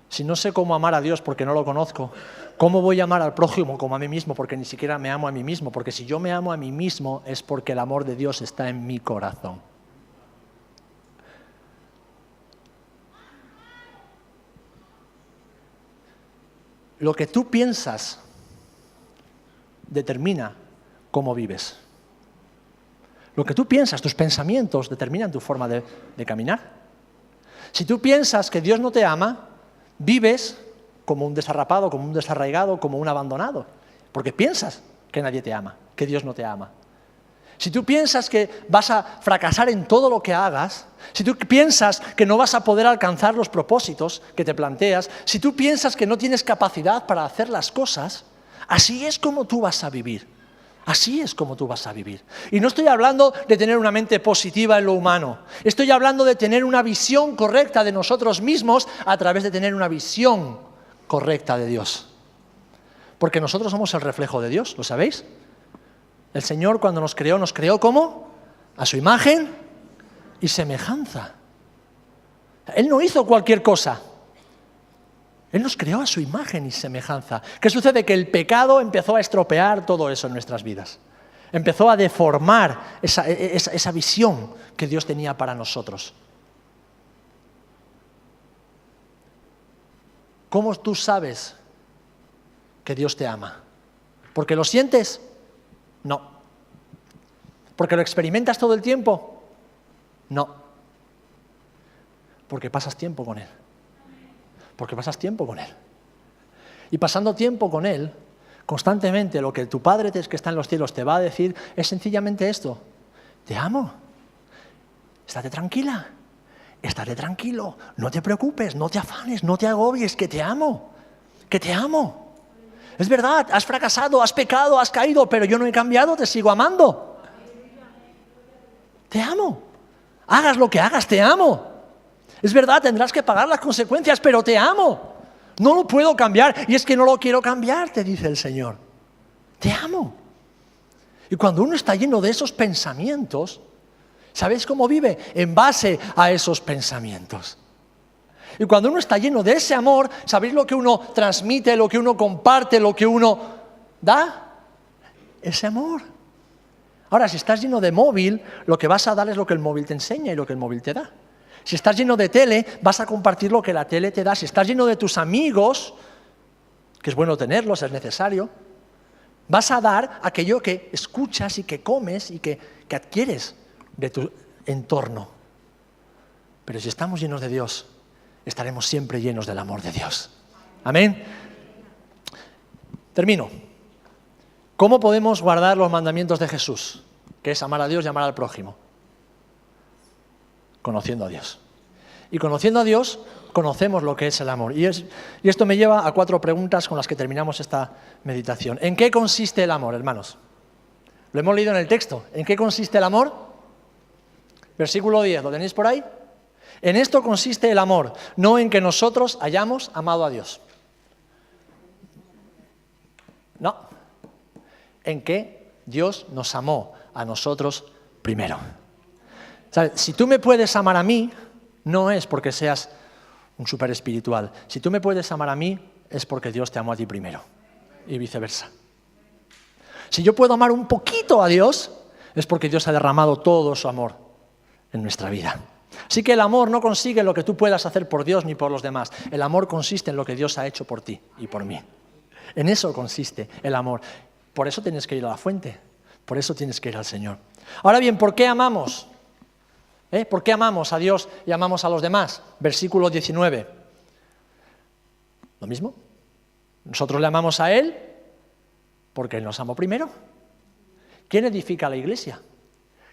si no sé cómo amar a Dios porque no lo conozco, ¿cómo voy a amar al prójimo como a mí mismo? Porque ni siquiera me amo a mí mismo. Porque si yo me amo a mí mismo es porque el amor de Dios está en mi corazón. Lo que tú piensas determina cómo vives. Lo que tú piensas, tus pensamientos determinan tu forma de caminar. Si tú piensas que Dios no te ama, vives como un desarrapado, como un desarraigado, como un abandonado. Porque piensas que nadie te ama, que Dios no te ama. Si tú piensas que vas a fracasar en todo lo que hagas, si tú piensas que no vas a poder alcanzar los propósitos que te planteas, si tú piensas que no tienes capacidad para hacer las cosas, así es como tú vas a vivir. Así es como tú vas a vivir. Y no estoy hablando de tener una mente positiva en lo humano. Estoy hablando de tener una visión correcta de nosotros mismos a través de tener una visión correcta de Dios. Porque nosotros somos el reflejo de Dios, ¿lo sabéis? El Señor cuando nos creó ¿cómo? A su imagen y semejanza. Él no hizo cualquier cosa. Él nos creó a su imagen y semejanza. ¿Qué sucede? Que el pecado empezó a estropear todo eso en nuestras vidas. Empezó a deformar esa visión que Dios tenía para nosotros. ¿Cómo tú sabes que Dios te ama. ¿Porque lo sientes? No. ¿Porque lo experimentas todo el tiempo? No. Porque pasas tiempo con Él. Porque pasas tiempo con Él. Y pasando tiempo con Él, constantemente lo que tu Padre que está en los cielos te va a decir es sencillamente esto: te amo. Estate tranquila. Estate tranquilo. No te preocupes, no te afanes, no te agobies, que te amo. Que te amo. Es verdad, has fracasado, has pecado, has caído, pero yo no he cambiado, te sigo amando. Te amo. Hagas lo que hagas, te amo. Es verdad, tendrás que pagar las consecuencias, pero te amo. No lo puedo cambiar, y es que no lo quiero cambiar, te dice el Señor. Te amo. Y cuando uno está lleno de esos pensamientos, ¿sabéis cómo vive? En base a esos pensamientos. Y cuando uno está lleno de ese amor, ¿sabéis lo que uno transmite, lo que uno comparte, lo que uno da? Ese amor. Ahora, si estás lleno de móvil, lo que vas a dar es lo que el móvil te enseña y lo que el móvil te da. Si estás lleno de tele, vas a compartir lo que la tele te da. Si estás lleno de tus amigos, que es bueno tenerlos, es necesario, vas a dar aquello que escuchas y que comes y que adquieres de tu entorno. Pero si estamos llenos de Dios, estaremos siempre llenos del amor de Dios. Amén. Termino. ¿Cómo podemos guardar los mandamientos de Jesús? Que es amar a Dios y amar al prójimo. Conociendo a Dios. Y conociendo a Dios, conocemos lo que es el amor. Y esto me lleva a 4 preguntas con las que terminamos esta meditación. ¿En qué consiste el amor, hermanos? Lo hemos leído en el texto. ¿En qué consiste el amor? Versículo 10, ¿lo tenéis por ahí? En esto consiste el amor, no en que nosotros hayamos amado a Dios. No, en que Dios nos amó a nosotros primero. ¿Sabes? Si tú me puedes amar a mí, no es porque seas un súper espiritual. Si tú me puedes amar a mí, es porque Dios te amó a ti primero. Y viceversa. Si yo puedo amar un poquito a Dios, es porque Dios ha derramado todo su amor en nuestra vida. Así que el amor no consigue lo que tú puedas hacer por Dios ni por los demás. El amor consiste en lo que Dios ha hecho por ti y por mí. En eso consiste el amor. Por eso tienes que ir a la fuente. Por eso tienes que ir al Señor. Ahora bien, ¿por qué amamos? ¿Por qué amamos a Dios y amamos a los demás? Versículo 19. Lo mismo. Nosotros le amamos a Él porque Él nos amó primero. ¿Quién edifica la iglesia?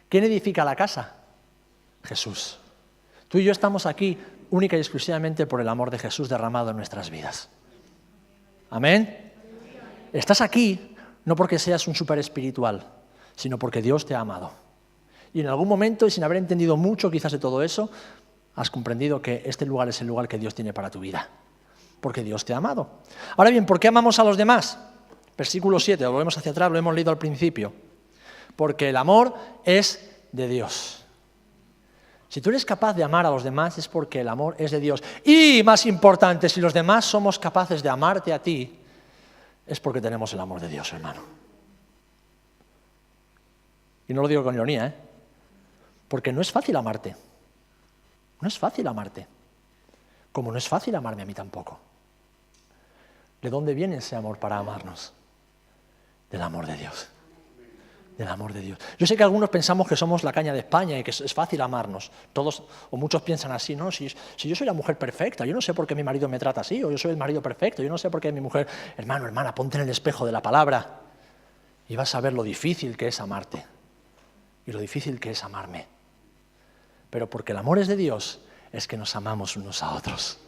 ¿Quién edifica la casa? Jesús. Tú y yo estamos aquí única y exclusivamente por el amor de Jesús derramado en nuestras vidas. Amén. Estás aquí no porque seas un súper espiritual, sino porque Dios te ha amado. Y en algún momento, y sin haber entendido mucho quizás de todo eso, has comprendido que este lugar es el lugar que Dios tiene para tu vida. Porque Dios te ha amado. Ahora bien, ¿por qué amamos a los demás? Versículo 7, volvemos hacia atrás, lo hemos leído al principio. Porque el amor es de Dios. Si tú eres capaz de amar a los demás es porque el amor es de Dios. Y, más importante, si los demás somos capaces de amarte a ti, es porque tenemos el amor de Dios, hermano. Y no lo digo con ironía, porque no es fácil amarte. No es fácil amarte. Como no es fácil amarme a mí tampoco. ¿De dónde viene ese amor para amarnos? Del amor de Dios. Del amor de Dios. Yo sé que algunos pensamos que somos la caña de España y que es fácil amarnos. Todos o muchos piensan así, ¿no? Si yo soy la mujer perfecta, yo no sé por qué mi marido me trata así, o yo soy el marido perfecto, yo no sé por qué mi mujer... Hermano, hermana, ponte en el espejo de la palabra y vas a ver lo difícil que es amarte y lo difícil que es amarme. Pero porque el amor es de Dios, es que nos amamos unos a otros.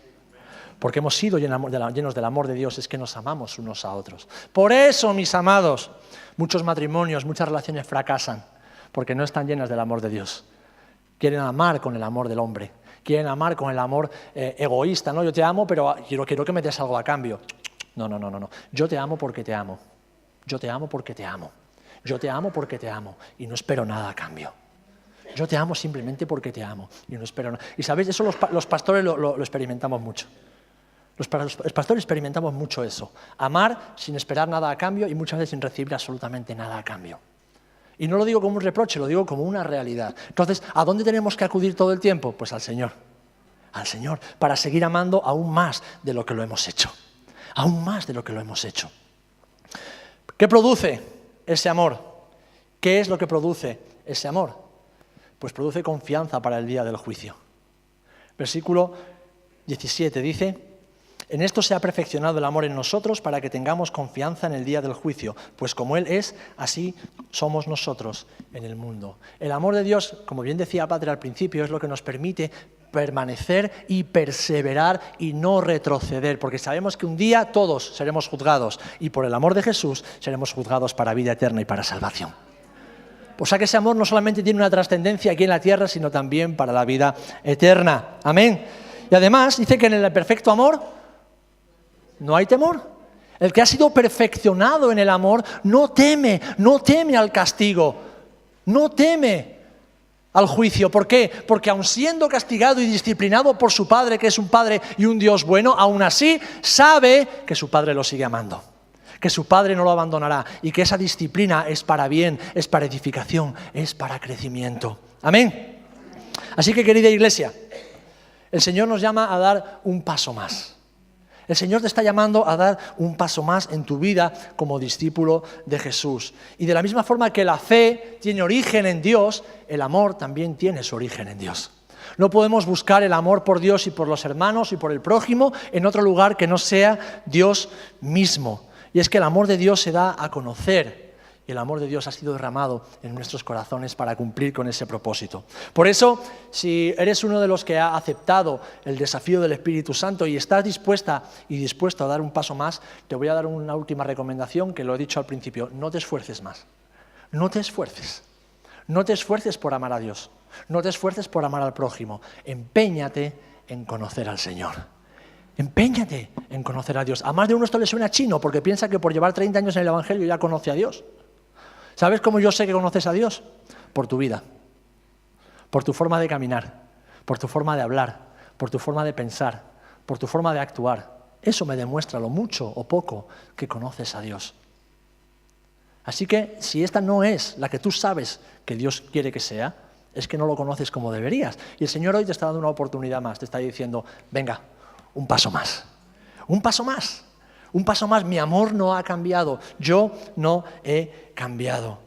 Porque hemos sido llenos del amor de Dios, es que nos amamos unos a otros. Por eso, mis amados, muchos matrimonios, muchas relaciones fracasan, porque no están llenas del amor de Dios. Quieren amar con el amor del hombre, quieren amar con el amor egoísta, ¿no? Yo te amo, pero quiero que me des algo a cambio. No. Yo te amo porque te amo. Yo te amo porque te amo. Yo te amo porque te amo y no espero nada a cambio. Yo te amo simplemente porque te amo y no espero nada. Y sabéis, eso los pastores lo experimentamos mucho. Los pastores experimentamos mucho eso. Amar sin esperar nada a cambio y muchas veces sin recibir absolutamente nada a cambio. Y no lo digo como un reproche, lo digo como una realidad. Entonces, ¿a dónde tenemos que acudir todo el tiempo? Pues al Señor. Al Señor, para seguir amando aún más de lo que lo hemos hecho. Aún más de lo que lo hemos hecho. ¿Qué produce ese amor? ¿Qué es lo que produce ese amor? Pues produce confianza para el día del juicio. Versículo 17 dice: en esto se ha perfeccionado el amor en nosotros para que tengamos confianza en el día del juicio, pues como Él es, así somos nosotros en el mundo. El amor de Dios, como bien decía Padre al principio, es lo que nos permite permanecer y perseverar y no retroceder, porque sabemos que un día todos seremos juzgados y por el amor de Jesús seremos juzgados para vida eterna y para salvación. O sea que ese amor no solamente tiene una trascendencia aquí en la tierra, sino también para la vida eterna. Amén. Y además dice que en el perfecto amor no hay temor. El que ha sido perfeccionado en el amor no teme al castigo, no teme al juicio. ¿Por qué? Porque aun siendo castigado y disciplinado por su Padre, que es un Padre y un Dios bueno, aún así sabe que su Padre lo sigue amando, que su Padre no lo abandonará y que esa disciplina es para bien, es para edificación, es para crecimiento. Amén. Así que, querida iglesia, el Señor nos llama a dar un paso más. El Señor te está llamando a dar un paso más en tu vida como discípulo de Jesús. Y de la misma forma que la fe tiene origen en Dios, el amor también tiene su origen en Dios. No podemos buscar el amor por Dios y por los hermanos y por el prójimo en otro lugar que no sea Dios mismo. Y es que el amor de Dios se da a conocer. Y el amor de Dios ha sido derramado en nuestros corazones para cumplir con ese propósito. Por eso, si eres uno de los que ha aceptado el desafío del Espíritu Santo y estás dispuesta y dispuesto a dar un paso más, te voy a dar una última recomendación que lo he dicho al principio: no te esfuerces más. No te esfuerces. No te esfuerces por amar a Dios. No te esfuerces por amar al prójimo. Empeñate en conocer al Señor. Empeñate en conocer a Dios. A más de uno esto le suena chino porque piensa que por llevar 30 años en el Evangelio ya conoce a Dios. ¿Sabes cómo yo sé que conoces a Dios? Por tu vida, por tu forma de caminar, por tu forma de hablar, por tu forma de pensar, por tu forma de actuar. Eso me demuestra lo mucho o poco que conoces a Dios. Así que si esta no es la que tú sabes que Dios quiere que sea, es que no lo conoces como deberías. Y el Señor hoy te está dando una oportunidad más, te está diciendo: venga, un paso más, un paso más. Un paso más, mi amor no ha cambiado, yo no he cambiado.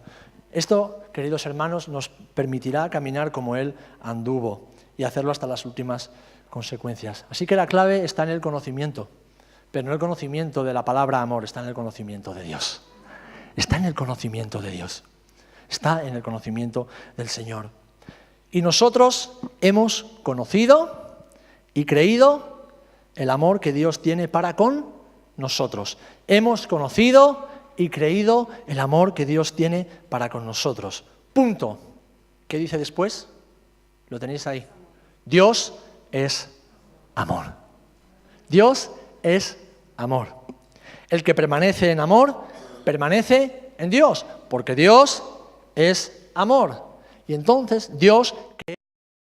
Esto, queridos hermanos, nos permitirá caminar como Él anduvo y hacerlo hasta las últimas consecuencias. Así que la clave está en el conocimiento, pero no el conocimiento de la palabra amor, está en el conocimiento de Dios. Está en el conocimiento de Dios, está en el conocimiento del Señor. Y nosotros hemos conocido y creído el amor que Dios tiene para con nosotros. Hemos conocido y creído el amor que Dios tiene para con nosotros. Punto. ¿Qué dice después? Lo tenéis ahí. Dios es amor. Dios es amor. El que permanece en amor, permanece en Dios, porque Dios es amor. Y entonces Dios, que